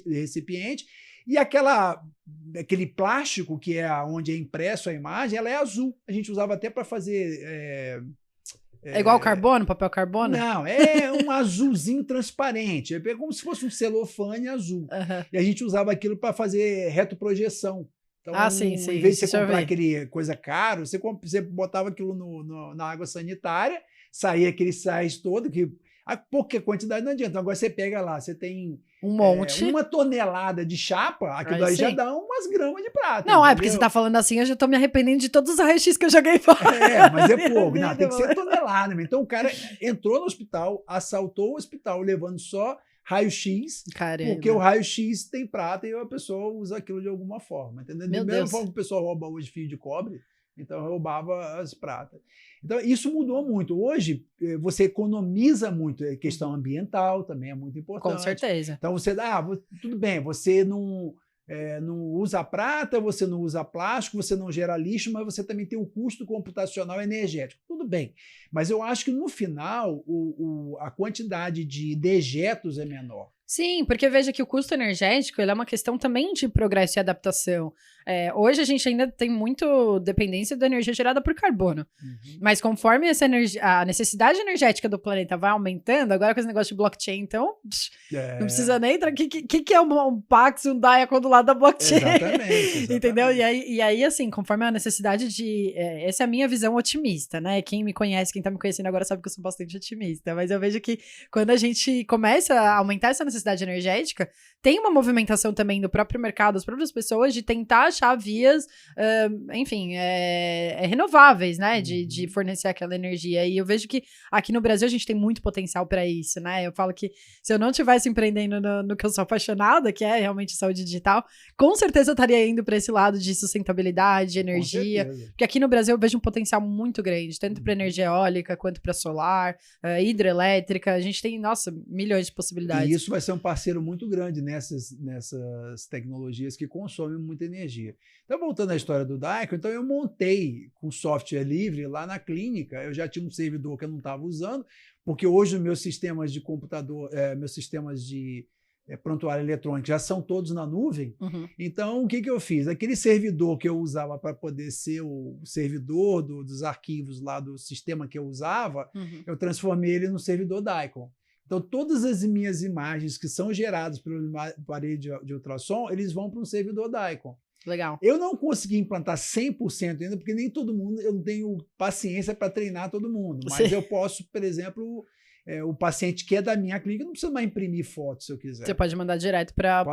recipiente, e aquele plástico que é onde é impresso a imagem, ela é azul. A gente usava até para fazer... É igual carbono, papel carbono? Não, é um azulzinho transparente. É como se fosse um celofane azul. E a gente usava aquilo para fazer retroprojeção. Então, sim. Em vez de você comprar aquele coisa caro, você botava aquilo na água sanitária, saía aqueles sais todo, que a pouca quantidade não adianta. Então, agora você pega lá, você tem um monte. 1 tonelada de chapa, aquilo aí já dá umas gramas de prata. Não, porque você tá falando assim, eu já tô me arrependendo de todos os raios-x que eu joguei fora. Mas é pouco. Não, tem que ser tonelada. Então o cara entrou no hospital, assaltou o hospital levando só raio-x, porque o raio-x tem prata e a pessoa usa aquilo de alguma forma. Entendeu? Da mesma forma que o pessoal rouba hoje fio de cobre, então roubava as pratas. Então, isso mudou muito. Hoje, você economiza muito. A questão ambiental também é muito importante. Com certeza. Então, tudo bem, você não usa prata, você não usa plástico, você não gera lixo, mas você também tem um custo computacional energético. Tudo bem. Mas eu acho que, no final, a quantidade de dejetos é menor. Sim, porque veja que o custo energético ele é uma questão também de progresso e adaptação. Hoje a gente ainda tem muito dependência da energia gerada por carbono. Mas conforme a necessidade energética do planeta vai aumentando, agora com esse negócio de blockchain, então, não precisa nem entrar. O que é um Pax e um Diacon do lado da blockchain? Exatamente. Entendeu? E aí, assim, conforme a necessidade de... essa é a minha visão otimista, né? Quem me conhece, quem tá me conhecendo agora sabe que eu sou bastante otimista. Mas eu vejo que quando a gente começa a aumentar essa necessidade energética, tem uma movimentação também do próprio mercado, das próprias pessoas, de tentar achar vias, enfim, renováveis, né, de fornecer aquela energia. E eu vejo que aqui no Brasil a gente tem muito potencial para isso, né? Eu falo que se eu não estivesse empreendendo no que eu sou apaixonada, que é realmente saúde digital, com certeza eu estaria indo para esse lado de sustentabilidade, de energia, porque aqui no Brasil eu vejo um potencial muito grande, tanto para energia eólica quanto para solar, hidrelétrica. A gente tem, nossa, milhões de possibilidades. E isso vai ser um parceiro muito grande nessas tecnologias que consomem muita energia. Então, voltando à história do Diacon, então eu montei com software livre lá na clínica. Eu já tinha um servidor que eu não estava usando, porque hoje os meus sistemas de computador, meus sistemas de prontuário eletrônico já são todos na nuvem. Então, o que eu fiz? Aquele servidor que eu usava para poder ser o servidor dos arquivos lá do sistema que eu usava, eu transformei ele no servidor Diacon. Então, todas as minhas imagens que são geradas pelo aparelho de ultrassom, eles vão para um servidor Diacon. Legal. Eu não consegui implantar 100% ainda, porque nem todo mundo, eu não tenho paciência para treinar todo mundo. Mas eu posso, por exemplo, o paciente que é da minha clínica, não precisa mais imprimir foto se eu quiser. Você pode mandar direto para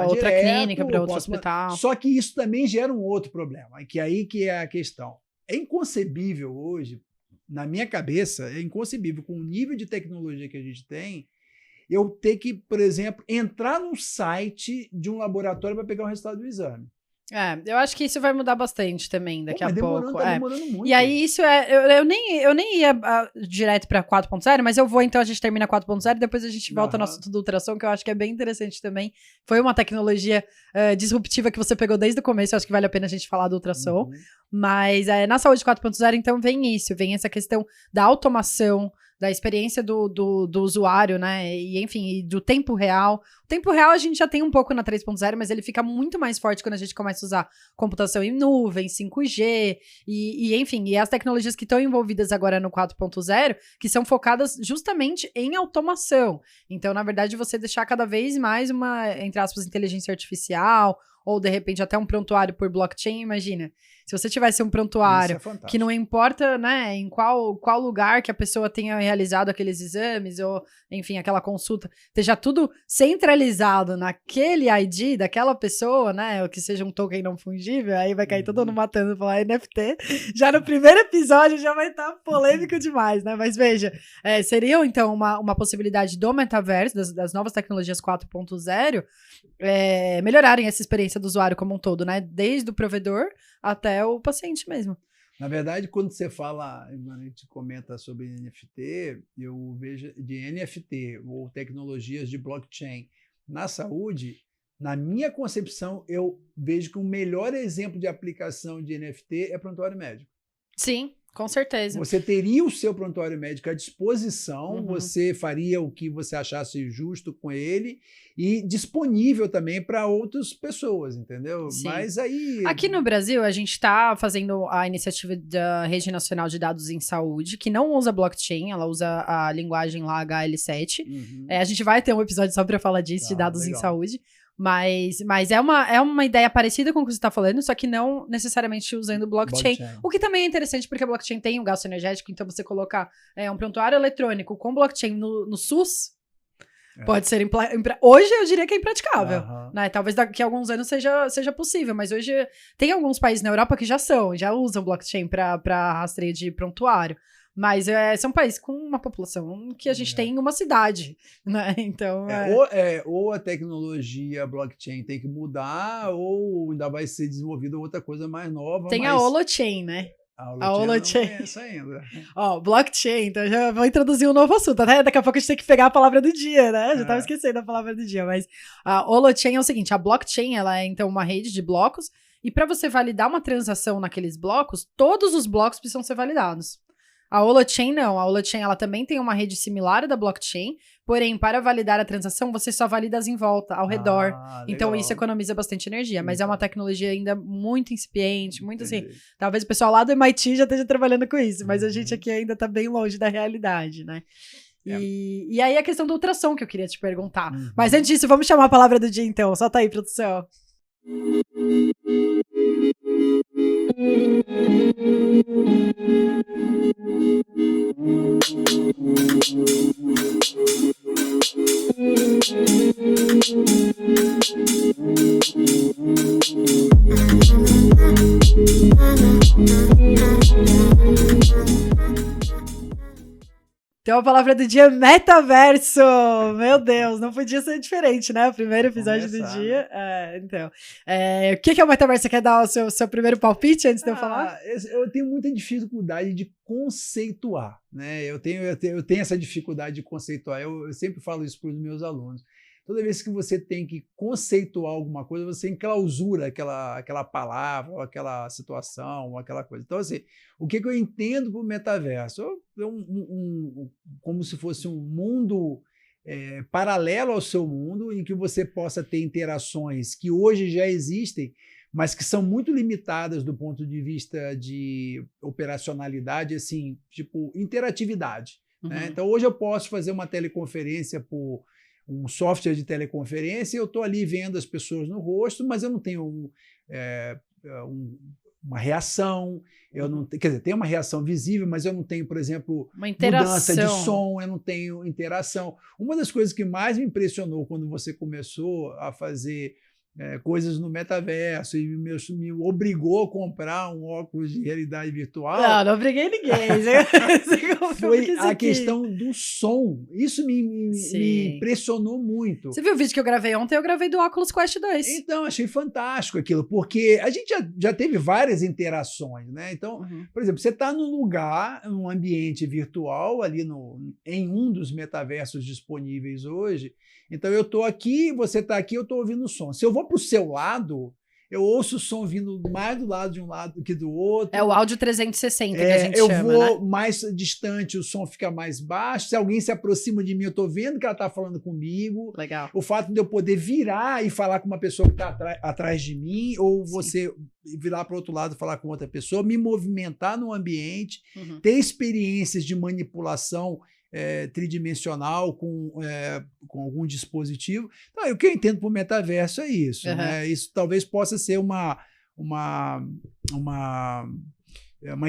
outra clínica, para outro hospital. Só que isso também gera um outro problema, que é a questão. É inconcebível hoje, na minha cabeça, é inconcebível, com o nível de tecnologia que a gente tem, eu ter que, por exemplo, entrar no site de um laboratório para pegar o resultado do exame. Eu acho que isso vai mudar bastante também daqui a pouco. Tá demorando muito. E aí isso eu nem ia direto para 4.0, mas eu vou, então a gente termina 4.0 e depois a gente volta no assunto do ultrassom, que eu acho que é bem interessante também. Foi uma tecnologia disruptiva que você pegou desde o começo, eu acho que vale a pena a gente falar do ultrassom. Mas na saúde 4.0, então, vem essa questão da automação, da experiência do usuário, né? E, enfim, e do tempo real. O tempo real a gente já tem um pouco na 3.0, mas ele fica muito mais forte quando a gente começa a usar computação em nuvem, 5G, enfim, e as tecnologias que estão envolvidas agora no 4.0, que são focadas justamente em automação. Então, na verdade, você deixar cada vez mais uma, entre aspas, inteligência artificial, ou de repente até um prontuário por blockchain, imagina. Se você tivesse um prontuário que não importa, né, em qual lugar que a pessoa tenha realizado aqueles exames, ou, enfim, aquela consulta, esteja tudo centralizado naquele ID daquela pessoa, né, ou que seja um token não fungível, aí vai cair todo mundo matando falar NFT. Já no primeiro episódio já vai estar polêmico demais, né, mas veja, seria então uma possibilidade do metaverso, das novas tecnologias 4.0, melhorarem essa experiência do usuário como um todo, né, desde o provedor até o paciente mesmo. Na verdade, quando você fala, a gente comenta sobre NFT, eu vejo de NFT ou tecnologias de blockchain na saúde, na minha concepção, eu vejo que o melhor exemplo de aplicação de NFT é prontuário médico. Sim, com certeza. Você teria o seu prontuário médico à disposição, você faria o que você achasse justo com ele e disponível também para outras pessoas, entendeu? Sim. Mas aí... Aqui no Brasil, a gente está fazendo a iniciativa da Rede Nacional de Dados em Saúde, que não usa blockchain, ela usa a linguagem lá HL7. A gente vai ter um episódio só para falar disso, de dados legal. Em saúde. Mas é uma ideia parecida com o que você está falando, só que não necessariamente usando blockchain. O que também é interessante, porque a blockchain tem um gasto energético, então você colocar um prontuário eletrônico com blockchain no SUS, pode ser... Hoje eu diria que é impraticável. Né? Talvez daqui a alguns anos seja possível, mas hoje tem alguns países na Europa que já usam blockchain para rastreio de prontuário. Mas são países com uma população que a gente tem em uma cidade, né? Então... Ou a tecnologia blockchain tem que mudar, ou ainda vai ser desenvolvida outra coisa mais nova. Tem a Holochain, né? A Holochain. Não conheço ainda. Blockchain, então já vou introduzir um novo assunto. Até daqui a pouco a gente tem que pegar a palavra do dia, né? Já estava esquecendo a palavra do dia, mas a Holochain é o seguinte, a blockchain, ela é então uma rede de blocos, e para você validar uma transação naqueles blocos, todos os blocos precisam ser validados. A Holochain não, a Holochain ela também tem uma rede similar à da blockchain, porém, para validar a transação, você só valida as em volta, ao redor. Então, isso economiza bastante energia, mas é uma tecnologia ainda muito incipiente, muito assim, talvez o pessoal lá do MIT já esteja trabalhando com isso, mas a gente aqui ainda está bem longe da realidade, né? E aí a questão do ultrassom que eu queria te perguntar. Mas antes disso, vamos chamar a palavra do dia então, solta aí, produção. Então a palavra do dia é metaverso. Meu Deus, não podia ser diferente, né? O primeiro episódio do dia. Então, o que é o metaverso? Você quer dar o seu primeiro palpite antes de eu falar? Eu tenho muita dificuldade de conceituar, né? Eu tenho essa dificuldade de conceituar. Eu sempre falo isso para os meus alunos. Toda vez que você tem que conceituar alguma coisa, você enclausura aquela palavra, ou aquela situação, ou aquela coisa. Então, assim, o que eu entendo por metaverso? Como se fosse um mundo paralelo ao seu mundo, em que você possa ter interações que hoje já existem, mas que são muito limitadas do ponto de vista de operacionalidade, assim, tipo interatividade. Né? Então, hoje eu posso fazer uma teleconferência por um software de teleconferência, eu estou ali vendo as pessoas no rosto, mas eu não tenho uma reação, eu não, quer dizer, tem uma reação visível, mas eu não tenho, por exemplo, mudança de som, eu não tenho interação. Uma das coisas que mais me impressionou quando você começou a fazer coisas no metaverso e me obrigou a comprar um óculos de realidade virtual. Não obriguei ninguém. Foi a questão do som. Isso me impressionou muito. Você viu o vídeo que eu gravei ontem? Eu gravei do Oculus Quest 2. Então, achei fantástico aquilo, porque a gente já teve várias interações, né? Então, por exemplo, você está num lugar, num ambiente virtual, ali em um dos metaversos disponíveis hoje. Então, eu estou aqui, você está aqui, eu estou ouvindo o som. Se eu vou para o seu lado, eu ouço o som vindo mais do lado de um lado do que do outro. É o áudio 360 que a gente chama, eu vou mais distante, o som fica mais baixo. Se alguém se aproxima de mim, eu estou vendo que ela está falando comigo. Legal. O fato de eu poder virar e falar com uma pessoa que está atrás de mim, ou você virar para o outro lado e falar com outra pessoa, me movimentar no ambiente, ter experiências de manipulação tridimensional com algum dispositivo. Então, o que eu entendo por metaverso é isso. Né? Isso talvez possa ser uma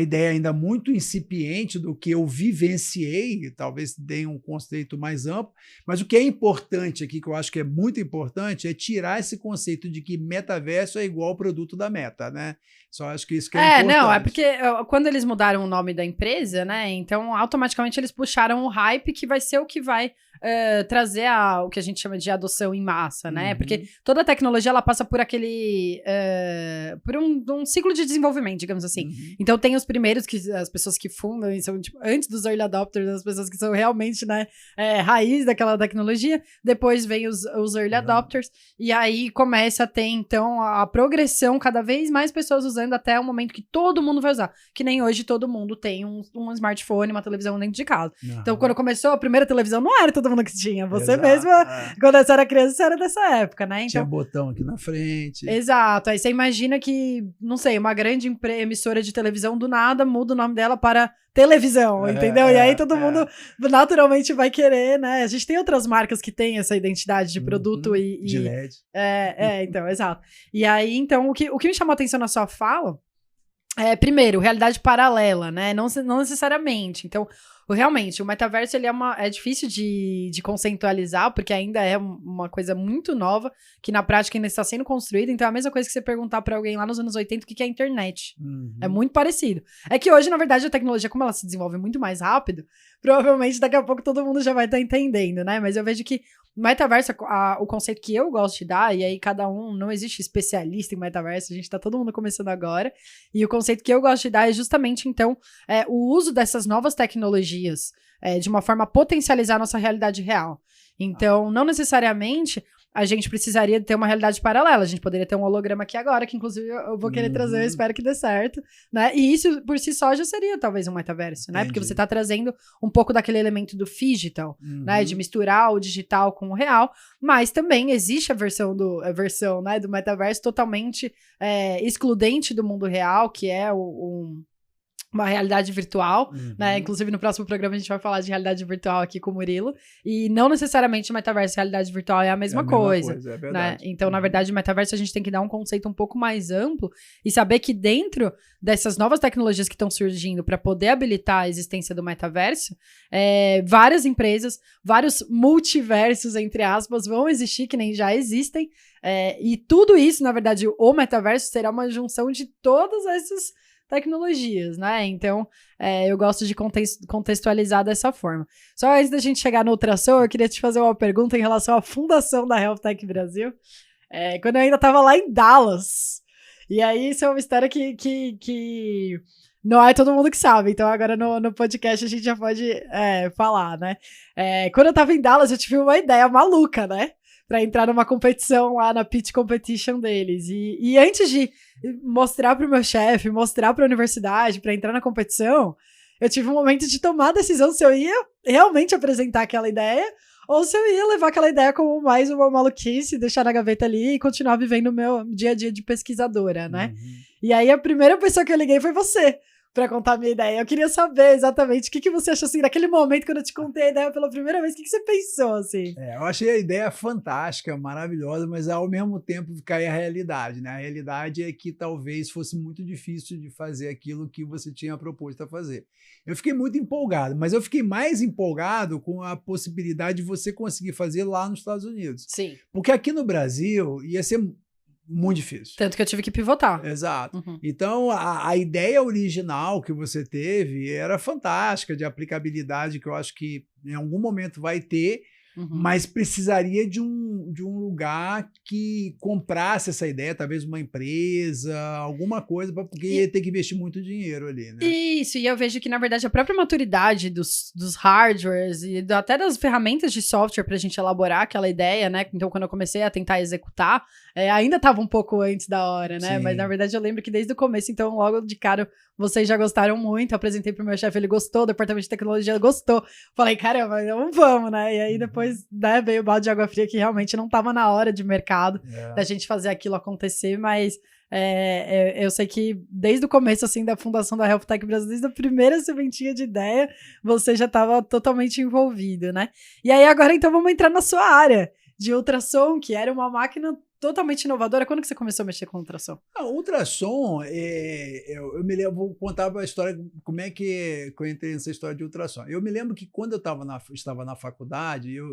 ideia ainda muito incipiente do que eu vivenciei, talvez dê um conceito mais amplo, mas o que é importante aqui, que eu acho que é muito importante, é tirar esse conceito de que metaverso é igual ao produto da Meta, né? Só acho que isso que é importante. Não, é porque quando eles mudaram o nome da empresa, né, então automaticamente eles puxaram o hype que vai ser o que vai trazer o que a gente chama de adoção em massa, né? Porque toda a tecnologia, ela passa por aquele... por um ciclo de desenvolvimento, digamos assim. Então tem os primeiros, as pessoas que fundam, e são tipo, antes dos early adopters, as pessoas que são realmente, né, raiz daquela tecnologia. Depois vem os early adopters, e aí começa a ter, então, a progressão, cada vez mais pessoas usando até o momento que todo mundo vai usar. Que nem hoje todo mundo tem um smartphone, uma televisão dentro de casa. Então, quando começou a primeira televisão, não era todo mundo que tinha. Você mesma, quando você era criança, você era dessa época, né? Então, tinha botão aqui na frente. Exato. Aí você imagina que, não sei, uma grande emissora de televisão do nada muda o nome dela para televisão, entendeu? E aí todo mundo naturalmente vai querer, né? A gente tem outras marcas que têm essa identidade de produto de LED. Então, exato. E aí, então, o que me chamou a atenção na sua fala primeiro, realidade paralela, né? Não necessariamente. Então, realmente, o metaverso ele é difícil de conceitualizar, porque ainda é uma coisa muito nova, que na prática ainda está sendo construída. Então, é a mesma coisa que você perguntar para alguém lá nos anos 80 o que é a internet. É muito parecido. É que hoje, na verdade, a tecnologia, como ela se desenvolve muito mais rápido, provavelmente daqui a pouco todo mundo já vai estar entendendo, né? Mas eu vejo que o metaverso, o conceito que eu gosto de dar, e aí não existe especialista em metaverso, a gente tá todo mundo começando agora, e o conceito que eu gosto de dar é justamente, então, o uso dessas novas tecnologias de uma forma a potencializar a nossa realidade real. Então, não necessariamente a gente precisaria ter uma realidade paralela. A gente poderia ter um holograma aqui agora, que inclusive eu vou querer trazer, eu espero que dê certo, né? E isso, por si só, já seria talvez um metaverso, né? Porque você tá trazendo um pouco daquele elemento do phygital, né? De misturar o digital com o real, mas também existe a versão né, do metaverso totalmente excludente do mundo real, que é uma realidade virtual, né? Inclusive, no próximo programa a gente vai falar de realidade virtual aqui com o Murilo. E não necessariamente o metaverso e a realidade virtual é a mesma coisa. É verdade. Né? Então, na verdade, o metaverso a gente tem que dar um conceito um pouco mais amplo e saber que dentro dessas novas tecnologias que estão surgindo para poder habilitar a existência do metaverso, várias empresas, vários multiversos, entre aspas, vão existir, que nem já existem. E tudo isso, na verdade, o metaverso será uma junção de todas essas tecnologias, né? Então, eu gosto de contextualizar dessa forma. Só antes da gente chegar no ultrassom, eu queria te fazer uma pergunta em relação à fundação da Health Tech Brasil. Quando eu ainda estava lá em Dallas. E aí, isso é uma história que não é todo mundo que sabe. Então, agora no podcast a gente já pode falar, né? Quando eu estava em Dallas, eu tive uma ideia maluca, né? Para entrar numa competição lá na pitch competition deles. E antes de mostrar pro meu chefe, mostrar pra universidade, para entrar na competição, eu tive um momento de tomar a decisão se eu ia realmente apresentar aquela ideia ou se eu ia levar aquela ideia como mais uma maluquice, deixar na gaveta ali e continuar vivendo o meu dia a dia de pesquisadora, né? E aí a primeira pessoa que eu liguei foi você, pra contar a minha ideia. Eu queria saber exatamente o que você achou, assim, naquele momento, quando eu te contei a ideia pela primeira vez, o que você pensou, assim? Eu achei a ideia fantástica, maravilhosa, mas ao mesmo tempo cair a realidade, né? A realidade é que talvez fosse muito difícil de fazer aquilo que você tinha proposto a fazer. Eu fiquei muito empolgado, mas eu fiquei mais empolgado com a possibilidade de você conseguir fazer lá nos Estados Unidos. Sim. Porque aqui no Brasil ia ser muito difícil. Tanto que eu tive que pivotar. Exato. Então, a ideia original que você teve era fantástica, de aplicabilidade, que eu acho que em algum momento vai ter, mas precisaria de um lugar que comprasse essa ideia, talvez uma empresa, alguma coisa, porque ia ter que investir muito dinheiro ali, né? Isso, e eu vejo que, na verdade, a própria maturidade dos hardwares e até das ferramentas de software pra gente elaborar aquela ideia, né? Então, quando eu comecei a tentar executar, ainda estava um pouco antes da hora, né? Sim. Mas, na verdade, eu lembro que desde o começo, então, logo de cara, vocês já gostaram muito. Eu apresentei pro meu chefe, ele gostou, o departamento de tecnologia gostou. Falei, caramba, então vamos, né? E aí depois, né, veio o balde de água fria que realmente não estava na hora de mercado da gente fazer aquilo acontecer, mas eu sei que desde o começo, assim, da fundação da Health Tech Brasil, desde a primeira sementinha de ideia, você já estava totalmente envolvido, né? E aí agora, então, vamos entrar na sua área de ultrassom, que era uma máquina totalmente inovadora. Quando que você começou a mexer com ultrassom? Ultrassom, eu me lembro, vou contar a história, como é que eu entrei nessa história de ultrassom. Eu me lembro que quando eu estava na faculdade, eu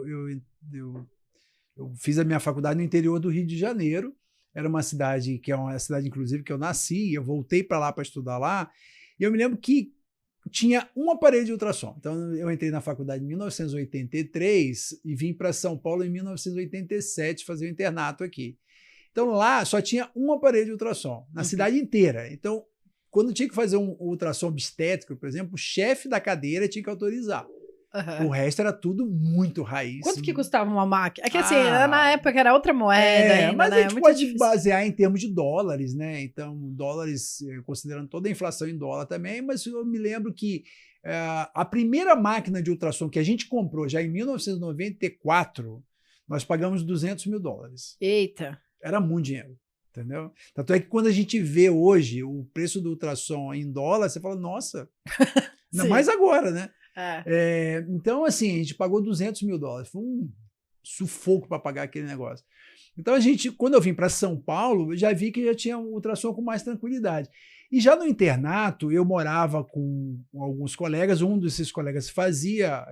fiz a minha faculdade no interior do Rio de Janeiro. Era uma cidade que é uma cidade, inclusive, que eu nasci, eu voltei para lá para estudar lá, e eu me lembro que tinha um aparelho de ultrassom. Então, eu entrei na faculdade em 1983 e vim para São Paulo em 1987 fazer o internato aqui. Então, lá só tinha um aparelho de ultrassom, na cidade inteira. Então, quando tinha que fazer um ultrassom obstétrico, por exemplo, o chefe da cadeira tinha que autorizar. O resto era tudo muito raiz. Quanto que custava uma máquina? É que assim, na época era outra moeda ainda, mas né? a gente pode basear em termos de dólares, né? Então, dólares, considerando toda a inflação em dólar também, mas eu me lembro que a primeira máquina de ultrassom que a gente comprou já em 1994, nós pagamos $200 mil. Eita! Era muito dinheiro, entendeu? Tanto é que quando a gente vê hoje o preço do ultrassom em dólar, você fala, nossa, ainda mais agora, né? Então, assim, a gente pagou $200 mil. Foi um sufoco para pagar aquele negócio. Então, quando eu vim para São Paulo, eu já vi que já tinha um ultrassom com mais tranquilidade. E já no internato, eu morava com alguns colegas. Um desses colegas fazia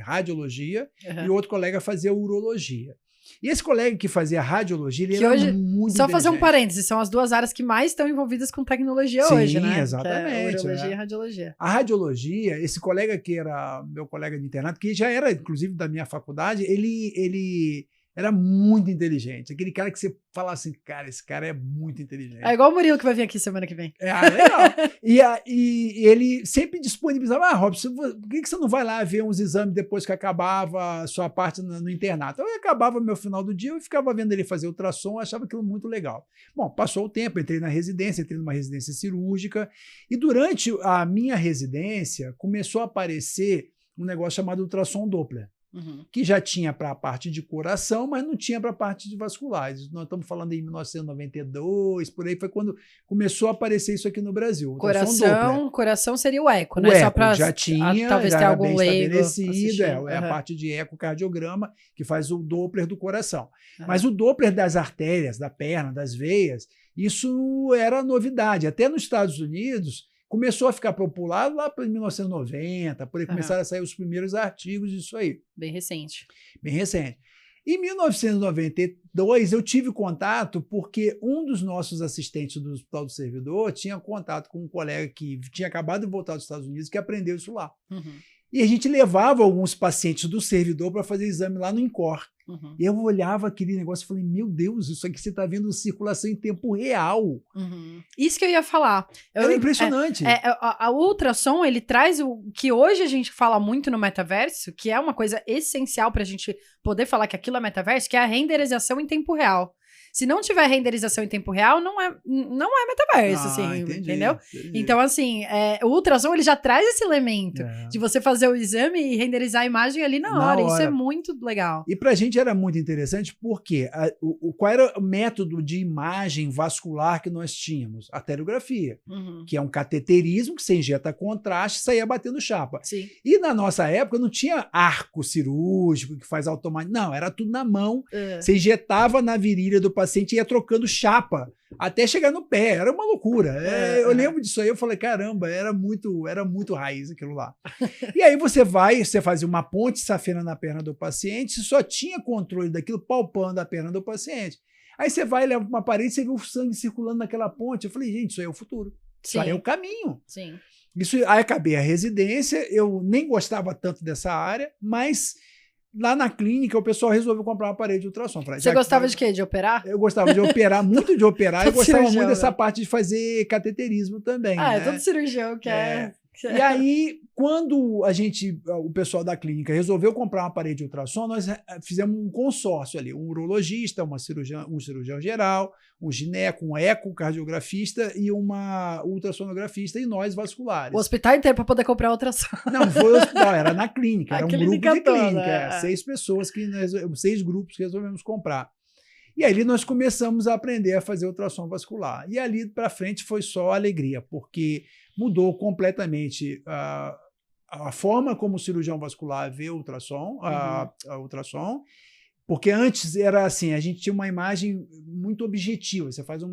radiologia e o outro colega fazia urologia. E esse colega que fazia radiologia, ele era hoje, muito só fazer um parênteses, são as duas áreas que mais estão envolvidas com tecnologia hoje, né? Sim, exatamente. Urologia e radiologia. A radiologia, esse colega que era meu colega de internato, que já era, inclusive, da minha faculdade, ele era muito inteligente. Aquele cara que você fala assim, cara, esse cara é muito inteligente. É igual o Murilo que vai vir aqui semana que vem. Legal. E ele sempre disponibilizava, Robson, por que você não vai lá ver uns exames depois que acabava a sua parte no internato? Eu acabava meu final do dia, eu ficava vendo ele fazer ultrassom, eu achava aquilo muito legal. Bom, passou o tempo, entrei numa residência cirúrgica, e durante a minha residência começou a aparecer um negócio chamado ultrassom Doppler. Que já tinha para a parte de coração, mas não tinha para a parte de vasculares. Nós estamos falando em 1992, por aí foi quando começou a aparecer isso aqui no Brasil. Coração seria o eco, né? O eco só para já tinha, talvez já ter era algum bem leigo estabelecido, é a parte de ecocardiograma que faz o Doppler do coração. Mas o Doppler das artérias, da perna, das veias, isso era novidade. Até nos Estados Unidos, começou a ficar popular lá para 1990, por aí começaram a sair os primeiros artigos disso aí. Bem recente. Bem recente. Em 1992, eu tive contato porque um dos nossos assistentes do Hospital do Servidor tinha contato com um colega que tinha acabado de voltar dos Estados Unidos que aprendeu isso lá. E a gente levava alguns pacientes do servidor para fazer exame lá no INCOR. E eu olhava aquele negócio e falei, meu Deus, isso aqui você está vendo circulação em tempo real. Isso que eu ia falar. Era impressionante. A ultrassom, ele traz o que hoje a gente fala muito no metaverso, que é uma coisa essencial para a gente poder falar que aquilo é metaverso, que é a renderização em tempo real. Se não tiver renderização em tempo real, não é metaverso, assim, entendeu? Entendi. Então, assim, o ultrassom, ele já traz esse elemento de você fazer o exame e renderizar a imagem ali na hora. Isso é muito legal. E pra gente era muito interessante porque qual era o método de imagem vascular que nós tínhamos? Arteriografia, que é um cateterismo que você injeta contraste e saía batendo chapa. Sim. E na nossa época não tinha arco cirúrgico que faz automático. Não, era tudo na mão. Você injetava na virilha do paciente e ia trocando chapa até chegar no pé. Era uma loucura. Eu lembro disso aí, eu falei, caramba, era muito raiz aquilo lá. E aí você fazia uma ponte safena na perna do paciente, você só tinha controle daquilo palpando a perna do paciente. Aí você vai, leva uma parede, você vê o sangue circulando naquela ponte. Eu falei, gente, isso aí é o futuro. Isso aí é o caminho. Sim. Aí acabei a residência, eu nem gostava tanto dessa área, mas lá na clínica, o pessoal resolveu comprar um aparelho de ultrassom. Você gostava de quê? De operar? Eu gostava de operar, muito de operar, e gostava cirurgião, muito dessa né? parte de fazer cateterismo também. É né? todo cirurgião quer. E aí, quando o pessoal da clínica resolveu comprar um aparelho de ultrassom, nós fizemos um consórcio ali, um urologista, um cirurgião geral, um gineco, um ecocardiografista e uma ultrassonografista e nós vasculares. O hospital inteiro para poder comprar ultrassom. Não, foi o hospital, era na clínica, era um grupo de clínica, toda, 6 pessoas, 6 grupos que resolvemos comprar. E ali nós começamos a aprender a fazer ultrassom vascular. E ali para frente foi só alegria, porque mudou completamente a forma como o cirurgião vascular vê o ultrassom, a ultrassom, porque antes era assim, a gente tinha uma imagem muito objetiva, você faz um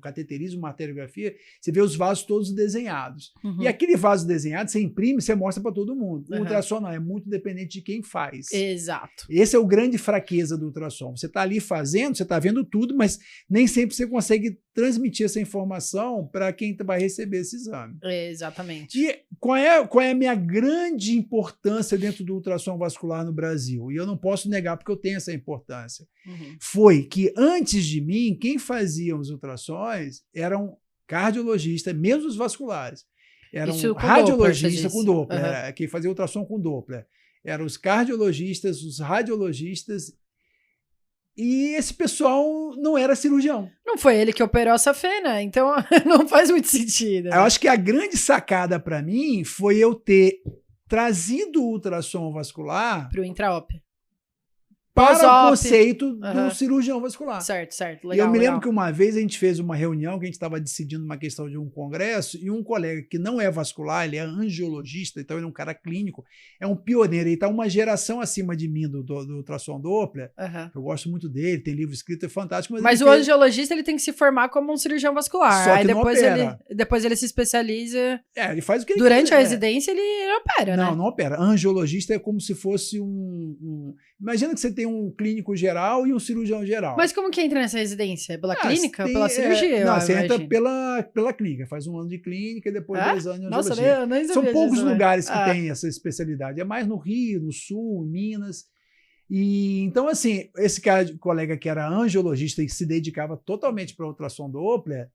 cateterismo, uma arteriografia, você vê os vasos todos desenhados. E aquele vaso desenhado, você imprime, você mostra para todo mundo. O ultrassom não, é muito dependente de quem faz. Exato. Esse é o grande fraqueza do ultrassom. Você está ali fazendo, você está vendo tudo, mas nem sempre você consegue transmitir essa informação para quem vai receber esse exame. Exatamente. E qual é a minha grande importância dentro do ultrassom vascular no Brasil? E eu não posso negar porque eu tenho essa importância. Foi que antes de mim, quem fazia os ultrassons eram cardiologistas, mesmo os vasculares. Eram radiologistas com Doppler, quem fazia ultrassom com Doppler. Eram os cardiologistas, os radiologistas. E esse pessoal não era cirurgião. Não foi ele que operou a safena, então não faz muito sentido. Eu acho que a grande sacada para mim foi eu ter trazido o ultrassom vascular para o intraop. Para o conceito do cirurgião vascular. Certo, certo. Legal, e eu me lembro que uma vez a gente fez uma reunião que a gente estava decidindo uma questão de um congresso e um colega que não é vascular, ele é angiologista, então ele é um cara clínico, é um pioneiro, ele está uma geração acima de mim do ultrassom Doppler. Eu gosto muito dele, tem livro escrito, é fantástico. Mas o angiologista ele tem que se formar como um cirurgião vascular. Só que aí não depois ele se especializa. Ele faz o que ele Durante quiser. A residência ele opera, né? Não opera. Angiologista é como se fosse Imagina que você tem um clínico geral e um cirurgião geral. Mas como que entra nessa residência? Pela clínica? Pela cirurgia? Não, você entra pela clínica. Faz 1 ano de clínica e depois 2 anos de angiologia. Nossa, eu nem sabia. São poucos disso, lugares que têm essa especialidade. É mais no Rio, no Sul, em Minas. E então, assim, esse colega que era angiologista e se dedicava totalmente para ultrassom Doppler,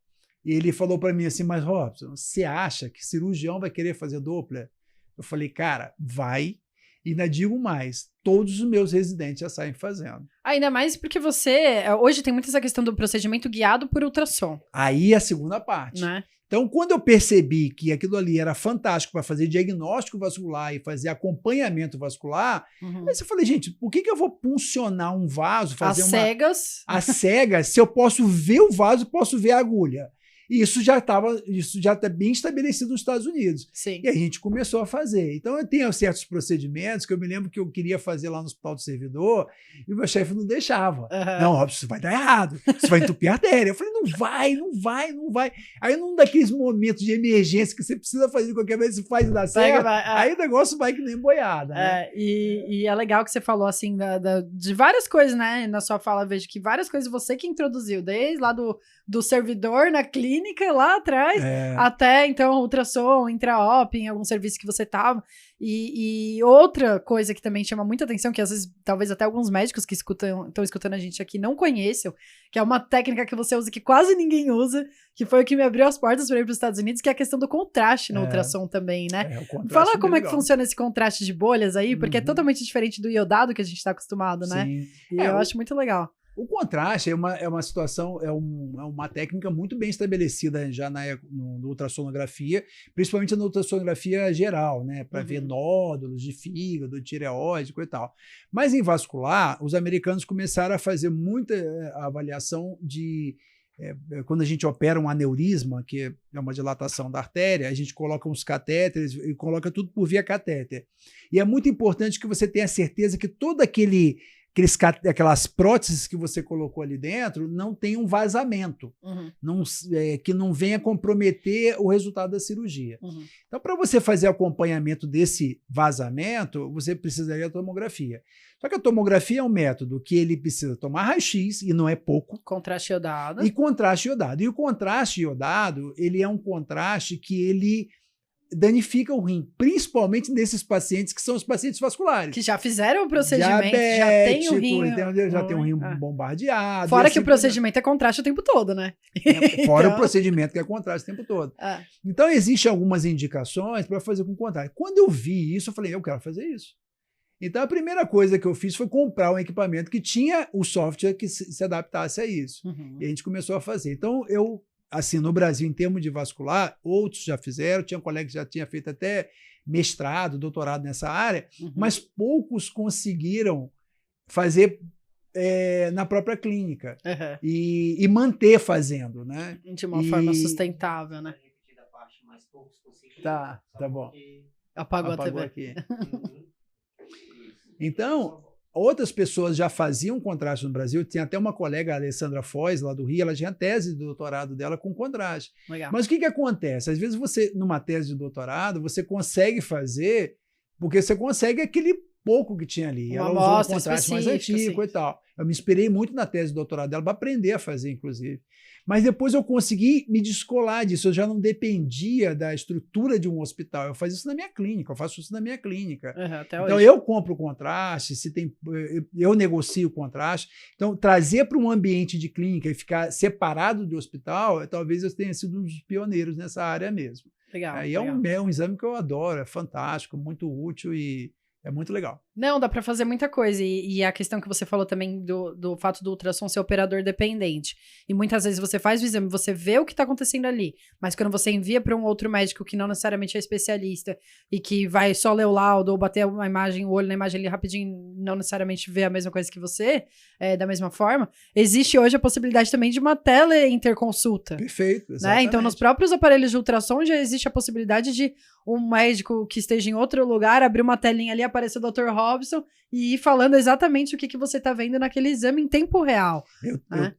ele falou para mim assim, mas Robson, você acha que cirurgião vai querer fazer Doppler? Eu falei, cara, vai. E ainda digo mais, todos os meus residentes já saem fazendo. Ainda mais porque hoje tem muito essa questão do procedimento guiado por ultrassom. Aí é a segunda parte. Né? Então, quando eu percebi que aquilo ali era fantástico para fazer diagnóstico vascular e fazer acompanhamento vascular, aí eu falei, gente, por que eu vou puncionar um vaso? Fazer cegas? Às cegas, se eu posso ver o vaso, posso ver a agulha. E isso já está bem estabelecido nos Estados Unidos. Sim. E a gente começou a fazer. Então, eu tenho certos procedimentos que eu me lembro que eu queria fazer lá no Hospital do Servidor e o meu chefe não deixava. Não, Robson, isso vai dar errado. Isso vai entupir a artéria. Eu falei, não vai. Aí, num daqueles momentos de emergência que você precisa fazer de qualquer vez, você faz e dá certo, aí o negócio vai que nem boiada. Né? E é legal que você falou, assim, de várias coisas, né? Na sua fala, eu vejo que várias coisas você que introduziu, desde lá do servidor na clínica, lá atrás, até, então, ultrassom, intra-op, em algum serviço que você estava. E outra coisa que também chama muita atenção, que às vezes, talvez até alguns médicos que estão escutando a gente aqui não conheçam, que é uma técnica que você usa que quase ninguém usa, que foi o que me abriu as portas para ir para os Estados Unidos, que é a questão do contraste no ultrassom também, né? Fala como é que funciona esse contraste de bolhas aí, porque é totalmente diferente do iodado que a gente está acostumado, né? Sim. E eu acho muito legal. O contraste é uma situação, é uma técnica muito bem estabelecida já na ultrassonografia, principalmente na ultrassonografia geral, né? Para ver nódulos de fígado, tireoide, coisa e tal. Mas em vascular, os americanos começaram a fazer muita avaliação de... quando a gente opera um aneurisma, que é uma dilatação da artéria, a gente coloca uns catéteres e coloca tudo por via catéter. E é muito importante que você tenha certeza que todo aquelas próteses que você colocou ali dentro não tem um vazamento, que não venha comprometer o resultado da cirurgia. Então, para você fazer acompanhamento desse vazamento, você precisaria da tomografia. Só que a tomografia é um método que ele precisa tomar raio-x, e não é pouco. Contraste iodado. E contraste iodado. E o contraste iodado, ele é um contraste que ele danifica o rim, principalmente nesses pacientes que são os pacientes vasculares. Que já fizeram o procedimento, já tem o rim... Já tem o rim bombardeado. Fora que o procedimento é contraste o tempo todo, né? Fora o procedimento que é contraste o tempo todo. Então, existem algumas indicações para fazer com contraste. Quando eu vi isso, eu falei, eu quero fazer isso. Então, a primeira coisa que eu fiz foi comprar um equipamento que tinha o software que se adaptasse a isso. E a gente começou a fazer. Então, assim, no Brasil, em termos de vascular, outros já fizeram, tinha um colega que já tinha feito até mestrado, doutorado nessa área, mas poucos conseguiram fazer na própria clínica e manter fazendo, né? De uma forma sustentável, né? Tá bom. Apagou a TV. Aqui. Então, outras pessoas já faziam contraste no Brasil. Tinha até uma colega, a Alessandra Foz, lá do Rio, ela tinha tese de doutorado dela com contraste. Legal. Mas o que acontece? Às vezes você, numa tese de doutorado, você consegue fazer, porque você consegue aquele pouco que tinha ali. Ela usou um contraste mais antigo e tal. Eu me inspirei muito na tese de doutorado dela para aprender a fazer, inclusive. Mas depois eu consegui me descolar disso. Eu já não dependia da estrutura de um hospital. Eu fazia isso na minha clínica. Eu faço isso na minha clínica. Então, eu compro o contraste, eu negocio o contraste. Então, trazer para um ambiente de clínica e ficar separado do hospital, talvez eu tenha sido um dos pioneiros nessa área mesmo. Legal. Aí é um exame que eu adoro, é fantástico, muito útil e é muito legal. Não, dá pra fazer muita coisa. E a questão que você falou também do fato do ultrassom ser operador dependente. E muitas vezes você faz o exame, você vê o que tá acontecendo ali. Mas quando você envia para um outro médico que não necessariamente é especialista e que vai só ler o laudo ou bater uma imagem, o olho na imagem ali rapidinho, não necessariamente vê a mesma coisa que você, da mesma forma, existe hoje a possibilidade também de uma tele-interconsulta. Perfeito, né? Então, nos próprios aparelhos de ultrassom já existe a possibilidade de um médico que esteja em outro lugar abrir uma telinha ali, aparecer o Dr. Robson e ir falando exatamente o que você está vendo naquele exame em tempo real.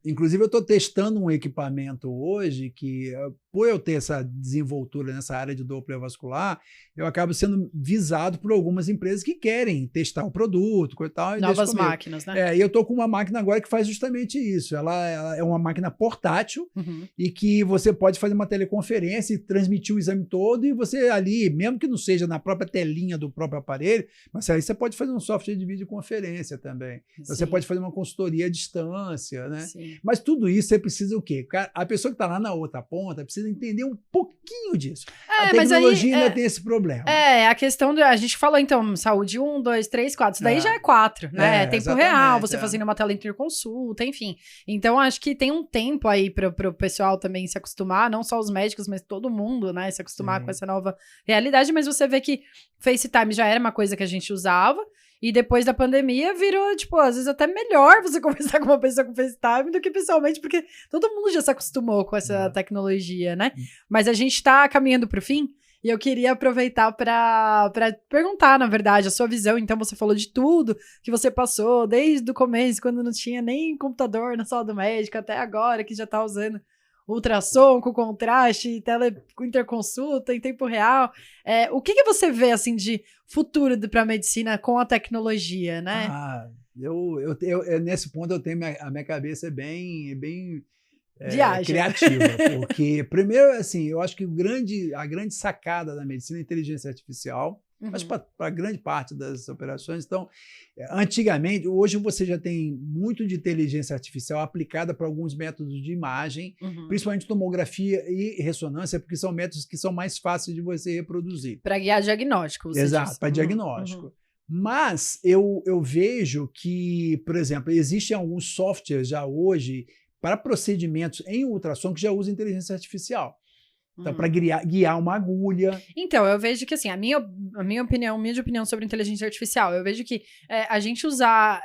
Inclusive, eu estou testando um equipamento hoje que, por eu ter essa desenvoltura nessa área de Doppler vascular, eu acabo sendo visado por algumas empresas que querem testar o produto, coisa e tal. Novas máquinas, né? E eu estou com uma máquina agora que faz justamente isso. Ela é uma máquina portátil e que você pode fazer uma teleconferência e transmitir o exame todo e você ali, mesmo que não seja na própria telinha do próprio aparelho, mas aí você pode fazer um software de videoconferência também. Então, você pode fazer uma consultoria à distância, né? Mas tudo isso você precisa o quê? A pessoa que está lá na outra ponta precisa entender um pouquinho disso. A tecnologia ainda tem esse problema. A questão a gente falou, então, saúde 1, 2, 3, 4. Isso daí já é 4, né? Tempo real, você fazendo uma tela interconsulta, enfim. Então, acho que tem um tempo aí para o pessoal também se acostumar, não só os médicos, mas todo mundo, né? Se acostumar com essa nova realidade. Mas você vê que FaceTime já era uma coisa que a gente usava. E depois da pandemia virou, tipo, às vezes até melhor você conversar com uma pessoa com FaceTime do que pessoalmente, porque todo mundo já se acostumou com essa tecnologia, né? Mas a gente tá caminhando pro fim e eu queria aproveitar para perguntar, na verdade, a sua visão. Então, você falou de tudo que você passou desde o começo, quando não tinha nem computador na sala do médico, até agora que já tá usando ultrassom com contraste, interconsulta em tempo real. O que você vê, assim, de futuro para a medicina com a tecnologia, né? Nesse ponto eu tenho a minha cabeça bem criativa, porque primeiro, assim, eu acho que a grande sacada da medicina é a inteligência artificial, mas para grande parte das operações. Então, antigamente, hoje você já tem muito de inteligência artificial aplicada para alguns métodos de imagem, principalmente tomografia e ressonância, porque são métodos que são mais fáceis de você reproduzir. Para guiar diagnóstico, você Exato, para diagnóstico. Mas eu vejo que, por exemplo, existem alguns softwares já hoje para procedimentos em ultrassom que já usam inteligência artificial. Então, para guiar uma agulha. Então, eu vejo que, assim, a minha opinião sobre inteligência artificial, eu vejo que a gente usar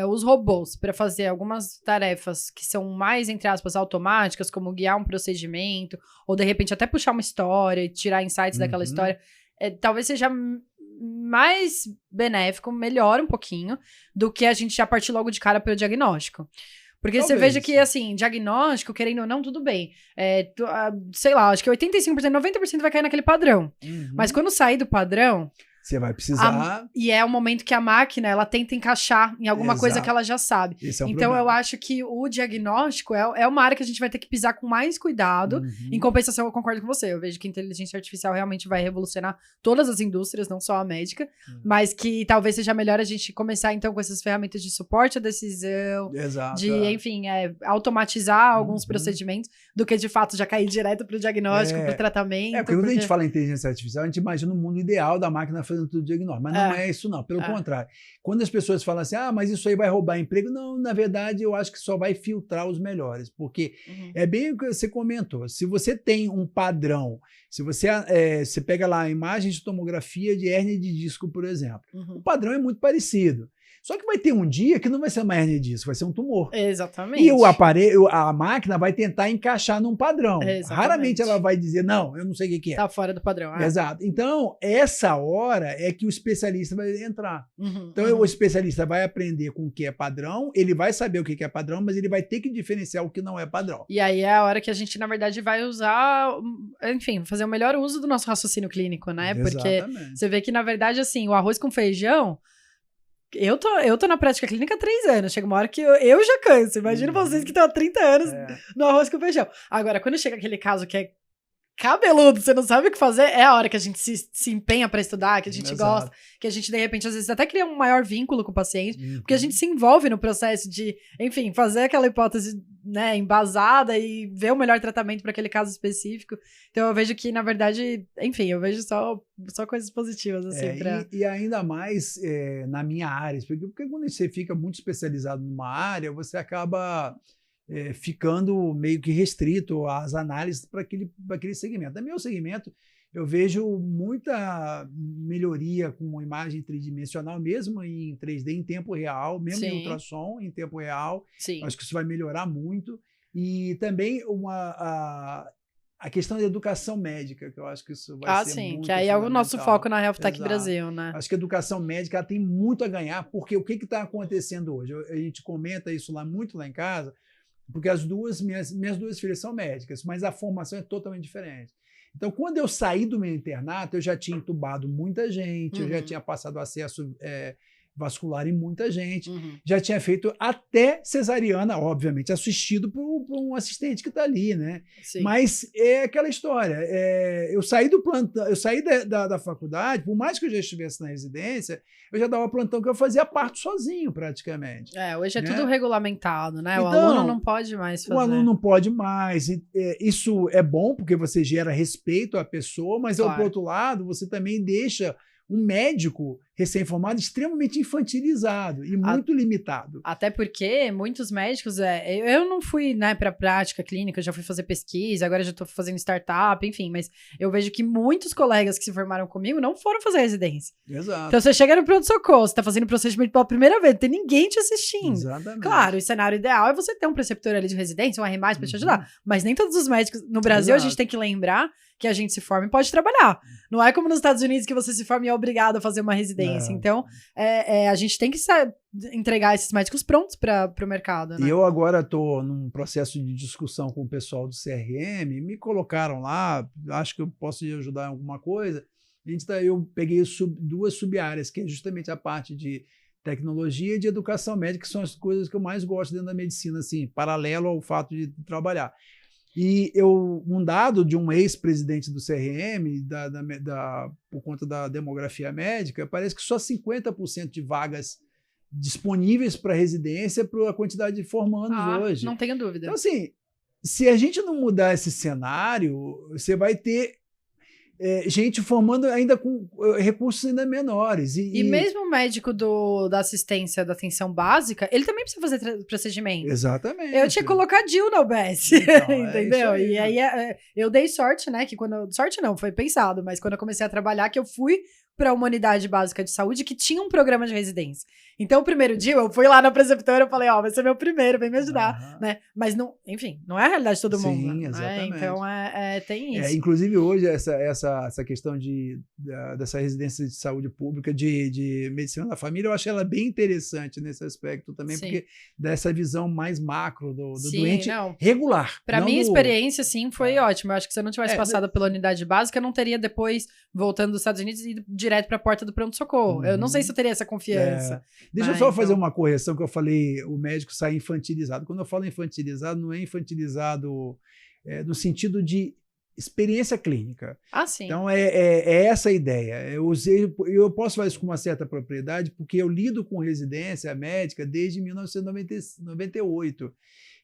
os robôs para fazer algumas tarefas que são mais, entre aspas, automáticas, como guiar um procedimento, ou, de repente, até puxar uma história e tirar insights daquela história, talvez seja mais benéfico, melhor um pouquinho, do que a gente já partir logo de cara para o diagnóstico. Porque talvez. Você veja que, assim, diagnóstico, querendo ou não, tudo bem. Sei lá, acho que 85%, 90% vai cair naquele padrão. Mas quando sair do padrão, Você vai precisar... E é o momento que a máquina, ela tenta encaixar em alguma coisa que ela já sabe. Esse é o então, problema. eu acho que o diagnóstico é uma área que a gente vai ter que pisar com mais cuidado. Em compensação, eu concordo com você. Eu vejo que a inteligência artificial realmente vai revolucionar todas as indústrias, não só a médica. Mas que talvez seja melhor a gente começar, então, com essas ferramentas de suporte à decisão. Exato. De, enfim, automatizar alguns procedimentos, do que, de fato, já cair direto para o diagnóstico, para o tratamento. Porque quando a gente fala em inteligência artificial, a gente imagina o mundo ideal da máquina fazendo tudo diagnóstico, mas não é isso não, pelo contrário. Quando as pessoas falam assim, mas isso aí vai roubar emprego, não, na verdade eu acho que só vai filtrar os melhores, porque é bem o que você comentou, se você tem um padrão, se você pega lá imagens de tomografia de hérnia de disco, por exemplo, o padrão é muito parecido. Só que vai ter um dia que não vai ser uma hérnia de disco, vai ser um tumor. Exatamente. E o aparelho, a máquina vai tentar encaixar num padrão. Exatamente. Raramente ela vai dizer, não, eu não sei o que é. Tá fora do padrão. Exato. Então, essa hora é que o especialista vai entrar. Então, o especialista vai aprender com o que é padrão, ele vai saber o que é padrão, mas ele vai ter que diferenciar o que não é padrão. E aí é a hora que a gente, na verdade, vai usar, enfim, fazer o melhor uso do nosso raciocínio clínico, né? Exatamente. Porque você vê que, na verdade, assim, o arroz com feijão... Eu tô na prática clínica há 3 anos. Chega uma hora que eu já canso. Imagina vocês que estão há 30 anos no arroz com feijão. Agora, quando chega aquele caso que é cabeludo, você não sabe o que fazer, é a hora que a gente se empenha pra estudar, que a gente gosta, que a gente, de repente, às vezes até cria um maior vínculo com o paciente, porque a gente se envolve no processo de, enfim, fazer aquela hipótese, né, embasada e ver o melhor tratamento para aquele caso específico. Então, eu vejo que, na verdade, enfim, eu vejo só coisas positivas, assim, e ainda mais na minha área, porque quando você fica muito especializado numa área, você acaba... ficando meio que restrito às análises para aquele segmento. No meu segmento, eu vejo muita melhoria com imagem tridimensional, mesmo em 3D em tempo real, mesmo em ultrassom em tempo real. Acho que isso vai melhorar muito. E também a questão da educação médica, que eu acho que isso vai ser muito que aí é o nosso foco na Health Tech Brasil, né? Acho que a educação médica ela tem muito a ganhar, porque o que está acontecendo hoje? A gente comenta isso muito lá em casa, porque minhas duas filhas são médicas, mas a formação é totalmente diferente. Então, quando eu saí do meu internato, eu já tinha entubado muita gente, eu já tinha passado acesso vascular em muita gente, já tinha feito até cesariana, obviamente, assistido por um assistente que está ali, né? Mas é aquela história, eu saí do plantão, eu saí da faculdade, por mais que eu já estivesse na residência, eu já dava plantão que eu fazia parto sozinho, praticamente. Hoje é tudo regulamentado, né? Então, o aluno não pode mais fazer. O aluno não pode mais, isso é bom porque você gera respeito à pessoa, mas, por outro lado, você também deixa um médico recém-formado extremamente infantilizado e muito limitado. Até porque muitos médicos, eu não fui, né, para prática clínica, eu já fui fazer pesquisa, agora já estou fazendo startup, enfim, mas eu vejo que muitos colegas que se formaram comigo não foram fazer residência. Exato. Então você chega no pronto-socorro, você está fazendo procedimento pela primeira vez, não tem ninguém te assistindo. Exatamente. Claro, o cenário ideal é você ter um preceptor ali de residência, um R+, para te ajudar, mas nem todos os médicos, no Brasil, a gente tem que lembrar que a gente se forma e pode trabalhar. Não é como nos Estados Unidos que você se forma e é obrigado a fazer uma residência. Então, a gente tem que entregar esses médicos prontos para o mercado. Né? E eu agora estou num processo de discussão com o pessoal do CRM, me colocaram lá, acho que eu posso ajudar em alguma coisa. Eu peguei 2 sub-áreas, que é justamente a parte de tecnologia e de educação médica, que são as coisas que eu mais gosto dentro da medicina, assim, paralelo ao fato de trabalhar. E um dado de um ex-presidente do CRM, por conta da demografia médica, parece que só 50% de vagas disponíveis para residência para a quantidade de formandos hoje. Não tenho dúvida. Então, assim, se a gente não mudar esse cenário, você vai ter gente formando ainda com recursos ainda menores. E mesmo o médico da assistência, da atenção básica, ele também precisa fazer procedimento. Exatamente. Eu tinha colocadinho na UBS, então, entendeu? Aí. E aí eu dei sorte, né, que sorte não, foi pensado, mas quando eu comecei a trabalhar, que eu fui para uma unidade básica de saúde que tinha um programa de residência. Então, o primeiro dia, eu fui lá na preceptora, eu falei, vai ser meu primeiro, vem me ajudar, né? Mas, não, enfim, não é a realidade de todo mundo. Sim, exatamente. Né? Então, tem isso. Inclusive, hoje, essa questão dessa residência de saúde pública, de medicina da família, eu achei ela bem interessante nesse aspecto também, porque dá essa visão mais macro do doente regular. Para minha experiência, sim, foi ótimo. Eu acho que se eu não tivesse passado pela unidade básica, eu não teria depois, voltando dos Estados Unidos, ido direto para a porta do pronto-socorro. Eu não sei se eu teria essa confiança. Deixa eu só fazer uma correção que eu falei, o médico sai infantilizado. Quando eu falo infantilizado, não é infantilizado no sentido de experiência clínica. Ah, sim. Então, é essa a ideia. Eu posso falar isso com uma certa propriedade, porque eu lido com residência médica desde 1998.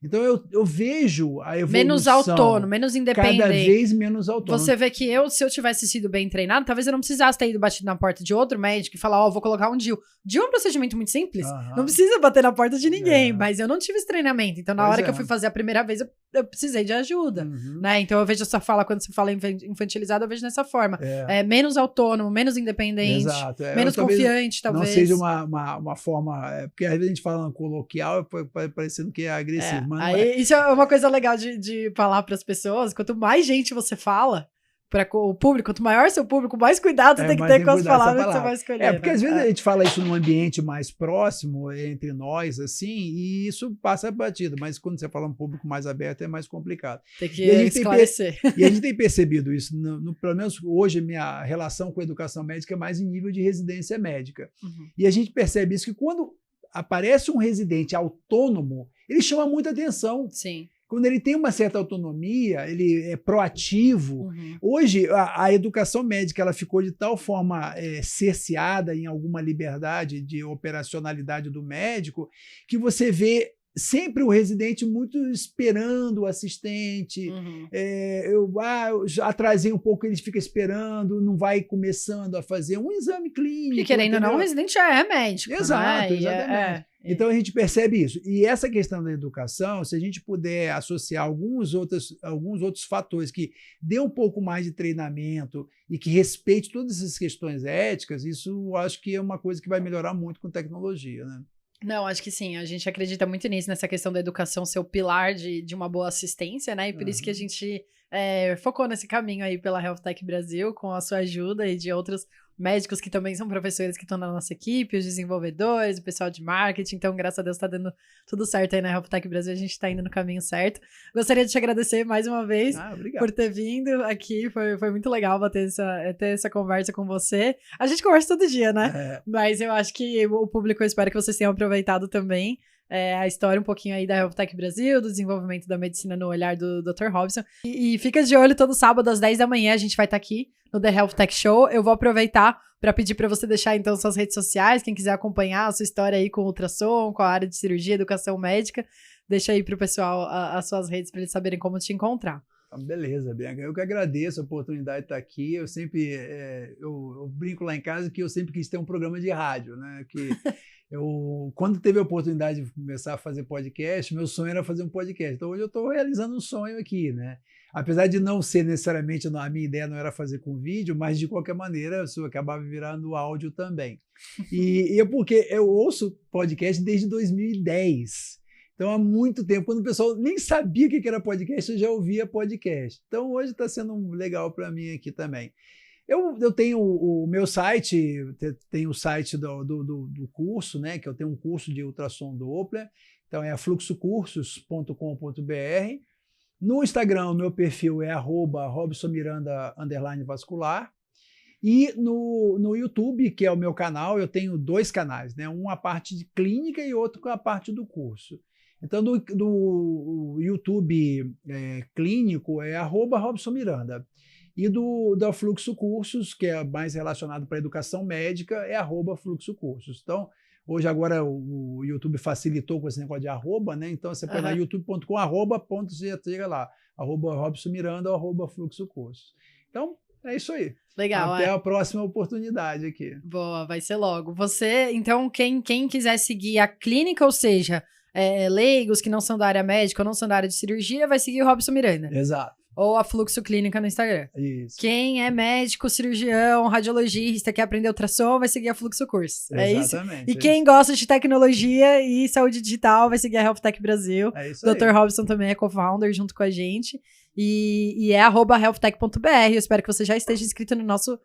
Então, eu vejo a evolução. Menos autônomo, menos independente. Cada vez menos autônomo. Você vê que se eu tivesse sido bem treinado, talvez eu não precisasse ter ido batido na porta de outro médico e falar, vou colocar um DIU. DIU é um procedimento muito simples. Não precisa bater na porta de ninguém, mas eu não tive esse treinamento. Então, na hora que eu fui fazer a primeira vez, eu precisei de ajuda. Né? Então, eu vejo essa fala, quando você fala infantilizado, eu vejo dessa forma. Menos autônomo, menos independente, menos confiante, talvez. Não seja uma forma... porque às vezes a gente fala coloquial, parecendo que é agressivo. Isso é uma coisa legal de falar para as pessoas. Quanto mais gente você fala para o público, quanto maior seu público, mais cuidado você tem que ter com as palavras que você vai escolher. Porque às vezes a gente fala isso num ambiente mais próximo, entre nós, assim, e isso passa batido. Mas quando você fala um público mais aberto, é mais complicado. Tem que esclarecer. E a gente tem percebido isso. Pelo menos hoje, minha relação com a educação médica é mais em nível de residência médica. E a gente percebe isso que quando aparece um residente autônomo, ele chama muita atenção. Sim. Quando ele tem uma certa autonomia, ele é proativo. Hoje, a educação médica ela ficou de tal forma cerceada em alguma liberdade de operacionalidade do médico, que você vê sempre o residente muito esperando o assistente. Eu já atrasei um pouco, ele fica esperando, não vai começando a fazer um exame clínico. Porque querendo ou não, o residente já é médico. Exato, exatamente. Então a gente percebe isso. E essa questão da educação, se a gente puder associar alguns outros fatores que dê um pouco mais de treinamento e que respeite todas essas questões éticas, isso eu acho que é uma coisa que vai melhorar muito com tecnologia, né? Não, acho que sim. A gente acredita muito nisso, nessa questão da educação ser o pilar de uma boa assistência, né? E por isso que a gente focou nesse caminho aí pela Health Tech Brasil, com a sua ajuda e de outros médicos que também são professores que estão na nossa equipe, os desenvolvedores, o pessoal de marketing. Então, graças a Deus, tá dando tudo certo aí na Health Tech Brasil. A gente tá indo no caminho certo. Gostaria de te agradecer mais uma vez por ter vindo aqui. Foi muito legal ter essa conversa com você. A gente conversa todo dia, né? Mas eu acho que o público, eu espero que vocês tenham aproveitado também a história um pouquinho aí da Health Tech Brasil, do desenvolvimento da medicina no olhar do Dr. Robson. E fica de olho todo sábado às 10 da manhã, a gente vai estar aqui no The Health Tech Show. Eu vou aproveitar para pedir para você deixar então suas redes sociais, quem quiser acompanhar a sua história aí com ultrassom, com a área de cirurgia, educação médica, deixa aí para o pessoal as suas redes para eles saberem como te encontrar. Beleza, Bianca. Eu que agradeço a oportunidade de estar aqui. Eu sempre eu brinco lá em casa que eu sempre quis ter um programa de rádio, né? Que quando teve a oportunidade de começar a fazer podcast, meu sonho era fazer um podcast. Então hoje eu estou realizando um sonho aqui, né? Apesar de não ser necessariamente, a minha ideia não era fazer com vídeo, mas de qualquer maneira isso acabava virando áudio também. E é porque eu ouço podcast desde 2010. Então, há muito tempo, quando o pessoal nem sabia o que era podcast, eu já ouvia podcast. Então, hoje está sendo legal para mim aqui também. Eu tenho o meu site, tenho o site do curso, né? Que eu tenho um curso de ultrassom Doppler. Então, é fluxocursos.com.br. No Instagram, o meu perfil é @robsonmiranda_vascular. E no YouTube, que é o meu canal, eu tenho 2 canais, né? Um a parte de clínica e outro com a parte do curso. Então, do YouTube clínico é @robsonmiranda. E da Fluxo Cursos, que é mais relacionado para a educação médica, é @fluxocursos. Então, hoje agora o YouTube facilitou com esse negócio de arroba, né? Então, você põe lá youtube.com, ponto, você chega lá, @robsonmiranda ou @fluxocursos. Então, é isso aí. Legal. Até a próxima oportunidade aqui. Boa, vai ser logo. Você, então, quem quiser seguir a clínica, ou seja, leigos que não são da área médica ou não são da área de cirurgia, vai seguir o Robson Miranda. Exato. Ou a Fluxo Clínica no Instagram. Isso. Quem é médico, cirurgião, radiologista, quer aprender ultrassom, vai seguir a Fluxo Curso. É isso? E quem gosta de tecnologia e saúde digital, vai seguir a Health Tech Brasil. É isso Dr. Robson também é co-founder junto com a gente. E é @healthtech.br. Eu espero que você já esteja inscrito no nosso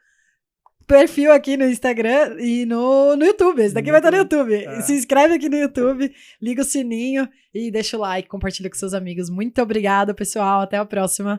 perfil aqui no Instagram e no YouTube. Esse daqui vai estar no YouTube. Se inscreve aqui no YouTube, liga o sininho e deixa o like, compartilha com seus amigos. Muito obrigada, pessoal. Até a próxima.